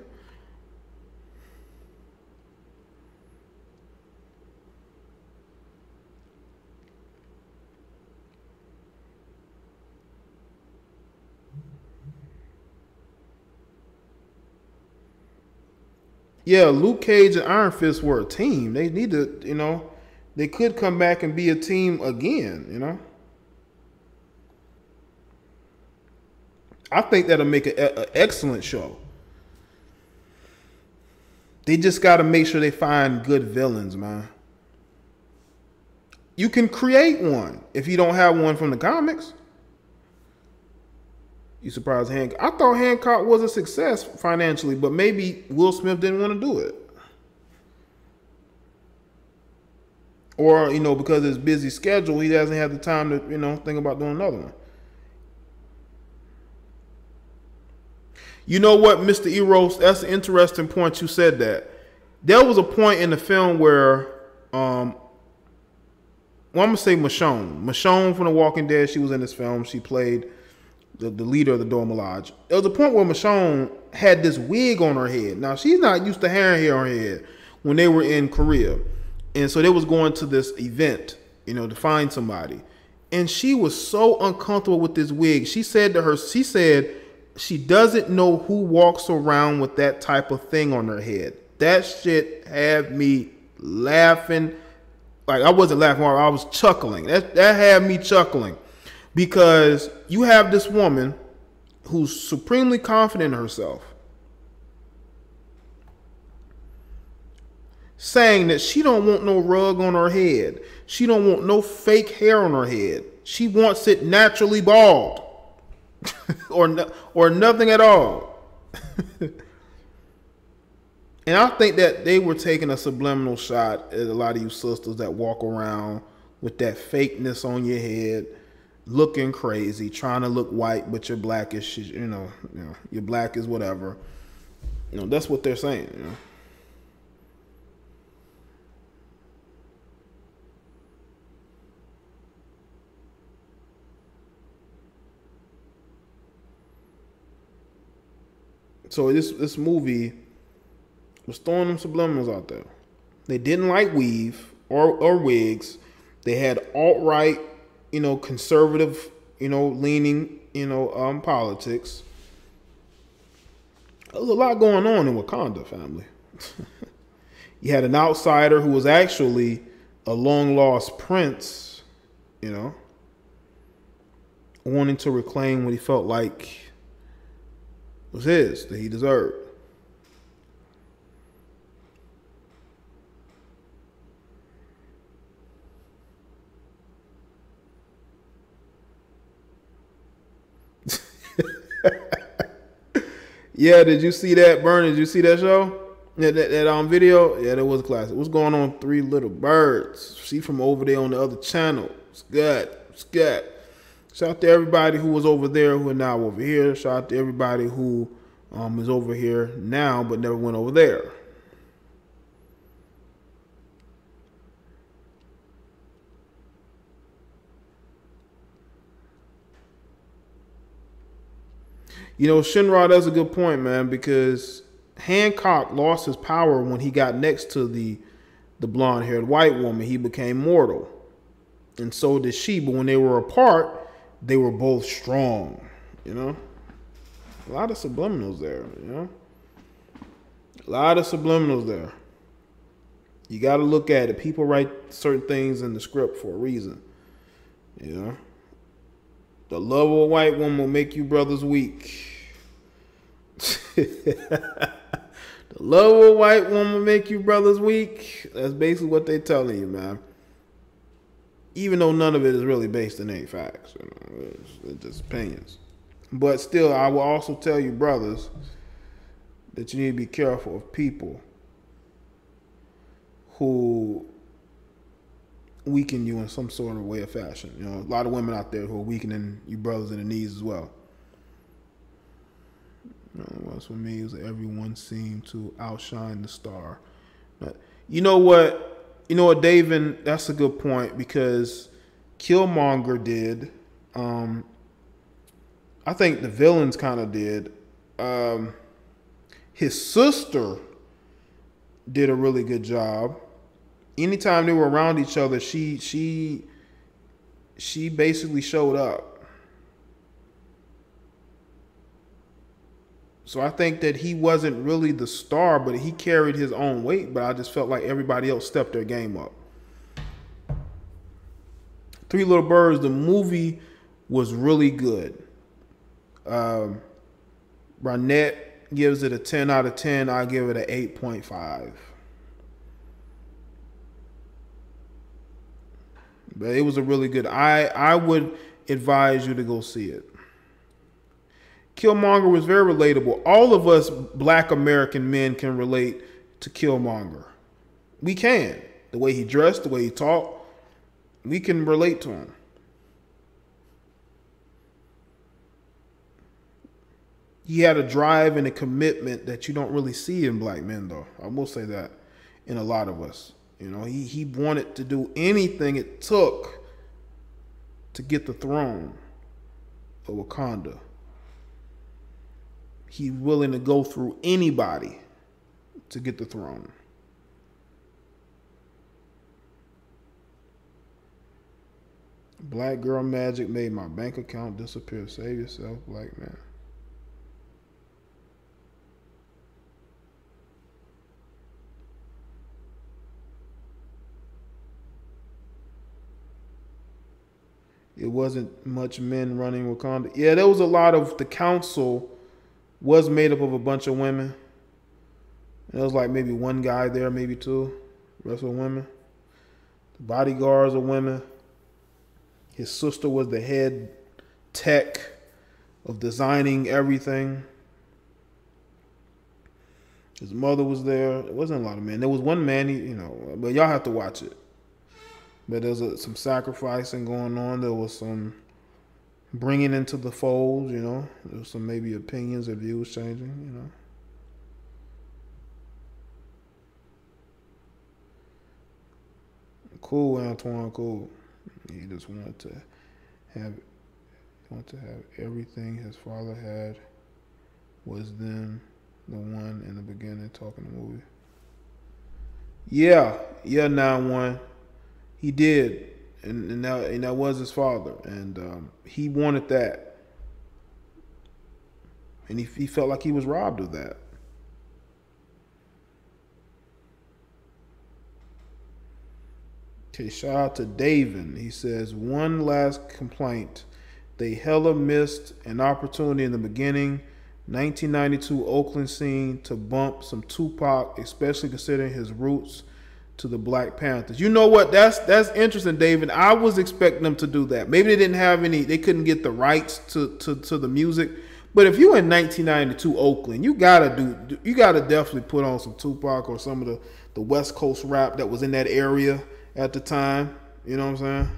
Yeah, Luke Cage and Iron Fist were a team. They need to, you know, they could come back and be a team again, you know. I think that'll make an excellent show. They just got to make sure they find good villains, man. You can create one if you don't have one from the comics. You surprised Hancock? I thought Hancock was a success financially, but maybe Will Smith didn't want to do it. Or, you know, because of his busy schedule, he doesn't have the time to, you know, think about doing another one. You know what, Mr. Eros, that's an interesting point you said that. There was a point in the film where, well, I'm going to say Michonne. Michonne from The Walking Dead, she was in this film. She played the leader of the Dora Milaje. There was a point where Michonne had this wig on her head. Now, she's not used to having hair on her head when they were in Korea. And so they was going to this event, you know, to find somebody. And she was so uncomfortable with this wig. She said she doesn't know who walks around with that type of thing on her head. That shit had me laughing. Like, I wasn't laughing, I was chuckling. That had me chuckling. Because you have this woman who's supremely confident in herself, saying that she don't want no rug on her head. She don't want no fake hair on her head. She wants it naturally bald. or nothing at all. And I think that they were taking a subliminal shot at a lot of you sisters that walk around with that fakeness on your head, looking crazy, trying to look white, but you're blackish, you know, you're black is whatever. You know, that's what they're saying, you know. So this movie was throwing them subliminals out there. They didn't like weave or wigs. They had alt-right, you know, conservative, you know, leaning, you know, politics. There was a lot going on in Wakanda, family. You had an outsider who was actually a long-lost prince, you know, wanting to reclaim what he felt like was his, that he deserved. Yeah, did you see that, Burn? Did you see that show? That video? Yeah, that was a classic. What's going on, Three Little Birds? She from over there on the other channel. It's good. It's good. Shout out to everybody who was over there who are now over here. Shout out to everybody who is over here now but never went over there. You know, Shinra, that's a good point, man, because Hancock lost his power when he got next to the blonde haired white woman. He became mortal. And so did she. But when they were apart, they were both strong. You know? A lot of subliminals there, you know? A lot of subliminals there. You got to look at it. People write certain things in the script for a reason. You know? The love of a white woman will make you brothers weak. The love of a white woman will make you brothers weak. That's basically what they're telling you, man. Even though none of it is really based in any facts. You know? It's just opinions. But still, I will also tell you, brothers, that you need to be careful of people who weaken you in some sort of way or fashion. You know, a lot of women out there who are weakening you brothers in the knees as well. You know, what's for me is that everyone seemed to outshine the star. But you know what? You know what, David? That's a good point because Killmonger did. I think the villains kind of did. His sister did a really good job. Anytime they were around each other, she basically showed up. So I think that he wasn't really the star, but he carried his own weight. But I just felt like everybody else stepped their game up. Three Little Birds, the movie was really good. Barnett gives it a 10 out of 10. I give it an 8.5. But it was a really good. I would advise you to go see it. Killmonger was very relatable. All of us black American men can relate to Killmonger. We can. The way he dressed, the way he talked, we can relate to him. He had a drive and a commitment that you don't really see in black men, though. I will say that in a lot of us. You know, he wanted to do anything it took to get the throne of Wakanda. He's willing to go through anybody to get the throne. Black girl magic made my bank account disappear. Save yourself, black man. It wasn't much men running Wakanda. Yeah, there was a lot of, the council was made up of a bunch of women. There was like maybe one guy there, maybe two. The rest were women. The bodyguards are women. His sister was the head tech of designing everything. His mother was there. There wasn't a lot of men. There was one man, but y'all have to watch it. But there was some sacrificing going on. There was some bringing into the fold, There was some maybe opinions or views changing, Cool, Antoine, cool. He just wanted to have everything his father had was then the one in the beginning talking the movie. Yeah, 9-1. He did. And that was his father. And he wanted that. And he felt like he was robbed of that. Okay, shout out to David. He says, one last complaint. They hella missed an opportunity in the beginning, 1992 Oakland scene, to bump some Tupac, especially considering his roots to the Black Panthers. You know what? That's interesting, David. I was expecting them to do that. Maybe they didn't have any, they couldn't get the rights to the music. But if you're in 1992 Oakland, you gotta definitely put on some Tupac or some of the West Coast rap that was in that area at the time. You know what I'm saying?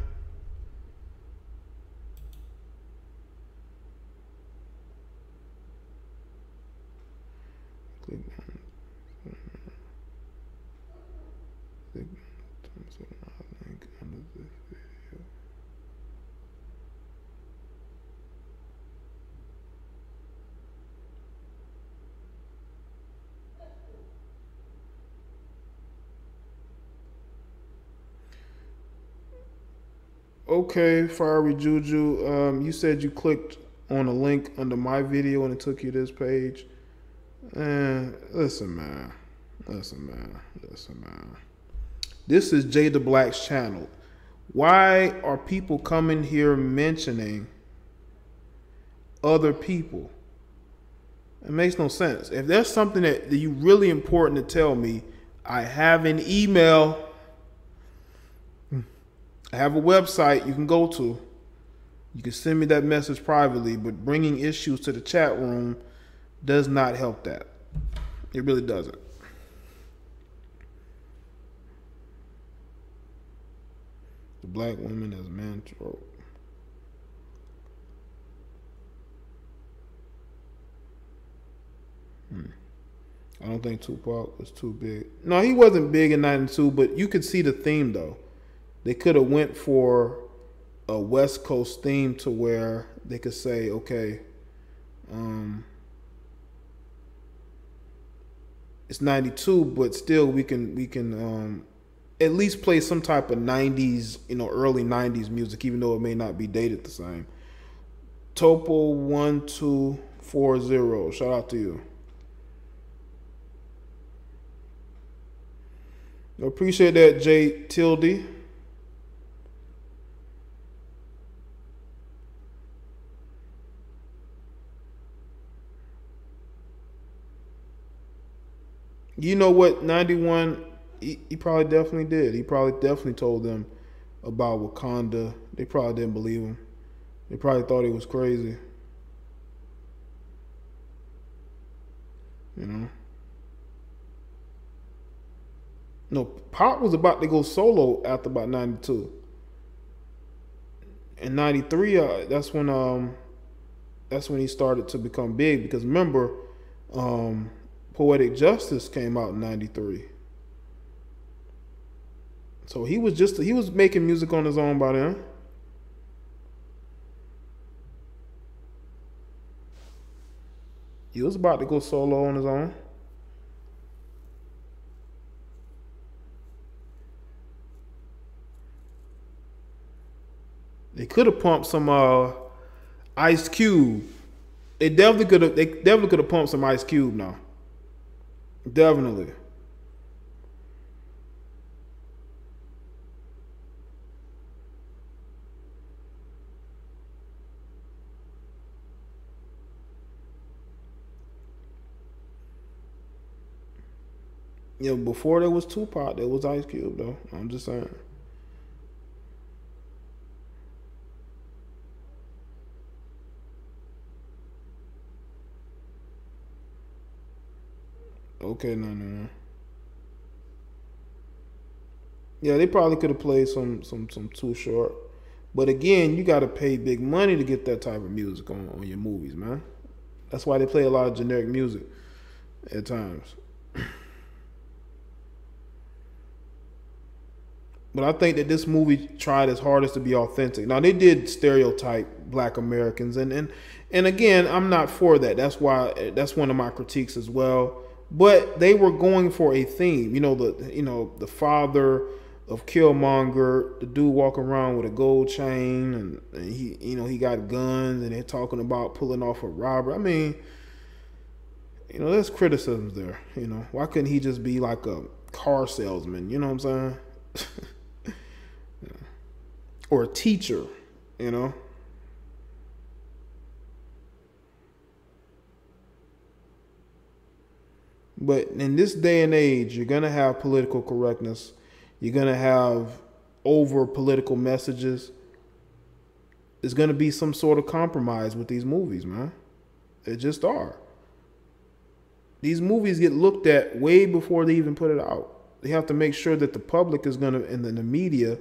Okay, Fiery Juju. You said you clicked on a link under my video and it took you to this page. Listen, man. Listen, man. Listen, man. This is Jay the Black's channel. Why are people coming here mentioning other people? It makes no sense. If there's something that you really important to tell me, I have an email. I have a website you can go to. You can send me that message privately, but bringing issues to the chat room does not help that. It really doesn't. The black women as men trope. I don't think Tupac was too big. No, he wasn't big in '92, but you could see the theme though. They could have went for a West Coast theme to where they could say, okay, it's '92, but still we can at least play some type of '90s, early '90s music, even though it may not be dated the same. Topo1240, shout out to you. I appreciate that, Jay Tildy. You know what? 91, he probably definitely did. He probably definitely told them about Wakanda. They probably didn't believe him. They probably thought he was crazy. No, Pop was about to go solo after about 92. In 93, that's when he started to become big, because remember, Poetic Justice came out in 93. So he was making music on his own by then. He was about to go solo on his own. They could have pumped some Ice Cube. They definitely could have pumped some Ice Cube now. Definitely. Before there was Tupac, there was Ice Cube though. I'm just saying. Okay, no. Yeah, they probably could have played some Too Short. But again, you got to pay big money to get that type of music on your movies, man. That's why they play a lot of generic music at times. But I think that this movie tried its hardest to be authentic. Now, they did stereotype black Americans, and again, I'm not for that. That's one of my critiques as well. But they were going for a theme. The father of Killmonger, the dude walking around with a gold chain, and he got guns, and they're talking about pulling off a robbery. I mean, there's criticisms there. Why couldn't he just be like a car salesman? You know what I'm saying? Or a teacher, But in this day and age, you're going to have political correctness. You're going to have over political messages. There's going to be some sort of compromise with these movies, man. They just are. These movies get looked at way before they even put it out. They have to make sure that the public is going to, and the media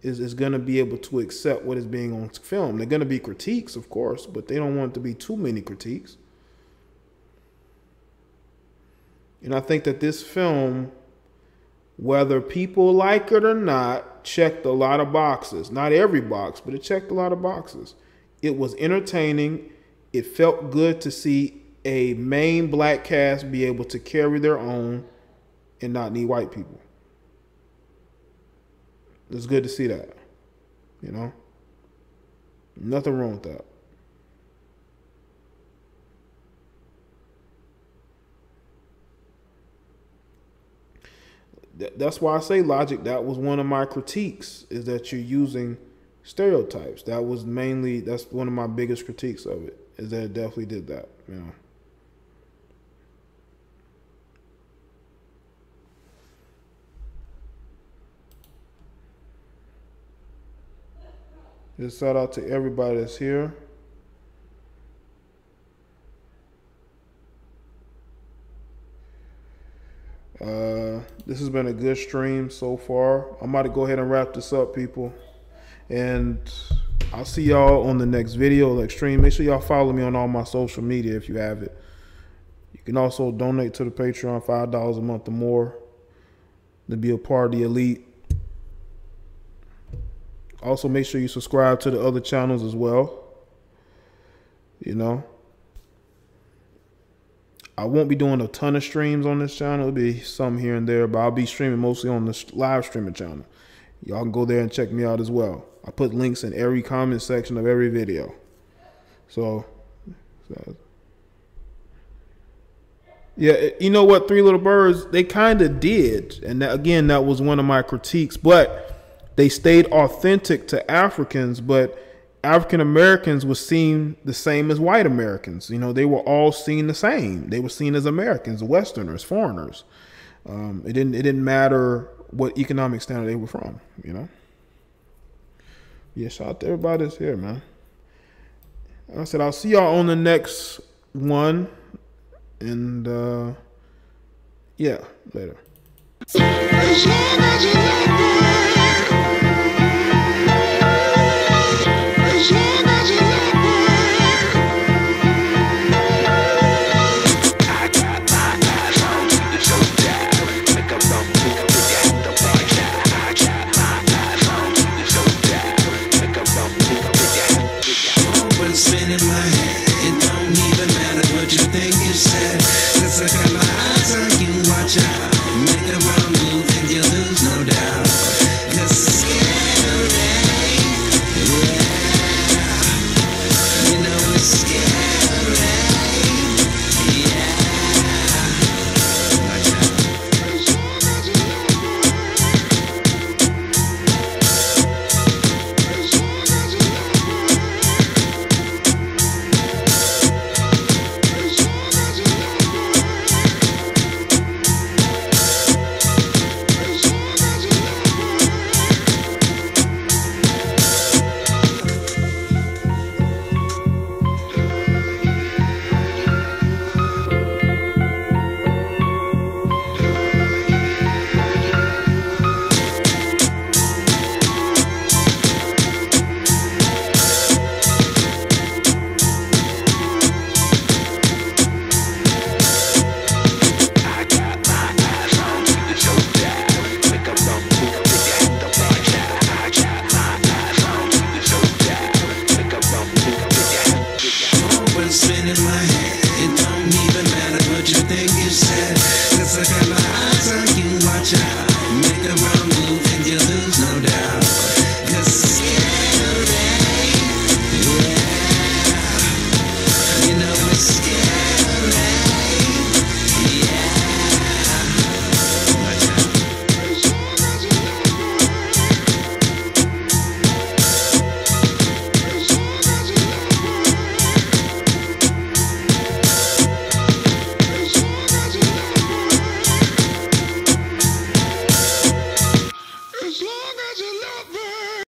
is going to be able to accept what is being on film. They're going to be critiques, of course, but they don't want it to be too many critiques. And I think that this film, whether people like it or not, checked a lot of boxes. Not every box, but it checked a lot of boxes. It was entertaining. It felt good to see a main black cast be able to carry their own and not need white people. It's good to see that. You know, nothing wrong with that. That's why I say, Logic, that was one of my critiques, is that you're using stereotypes. That's one of my biggest critiques of it, is that it definitely did that, you know. Just shout out to everybody that's here. This has been a good stream so far. I'm about to go ahead and wrap this up, people. And I'll see y'all on the next video, like stream. Make sure y'all follow me on all my social media if you have it. You can also donate to the Patreon, $5 a month or more, to be a part of the elite. Also, make sure you subscribe to the other channels as well. You know, I won't be doing a ton of streams on this channel. It'll be some here and there, but I'll be streaming mostly on the live streaming channel. Y'all can go there and check me out as well. I put links in every comment section of every video. So yeah, you know what, Three Little Birds, they kind of did. And that, again, that was one of my critiques. But they stayed authentic to Africans, but African Americans were seen the same as white Americans. You know, they were all seen the same. They were seen as Americans, Westerners, foreigners. It didn't matter what economic standard they were from, you know. Yeah, shout out to everybody that's here, man. Like I said, I'll see y'all on the next one. And yeah, later. It don't even matter what you think you said. 'Cause I got my eyes on you, watch out.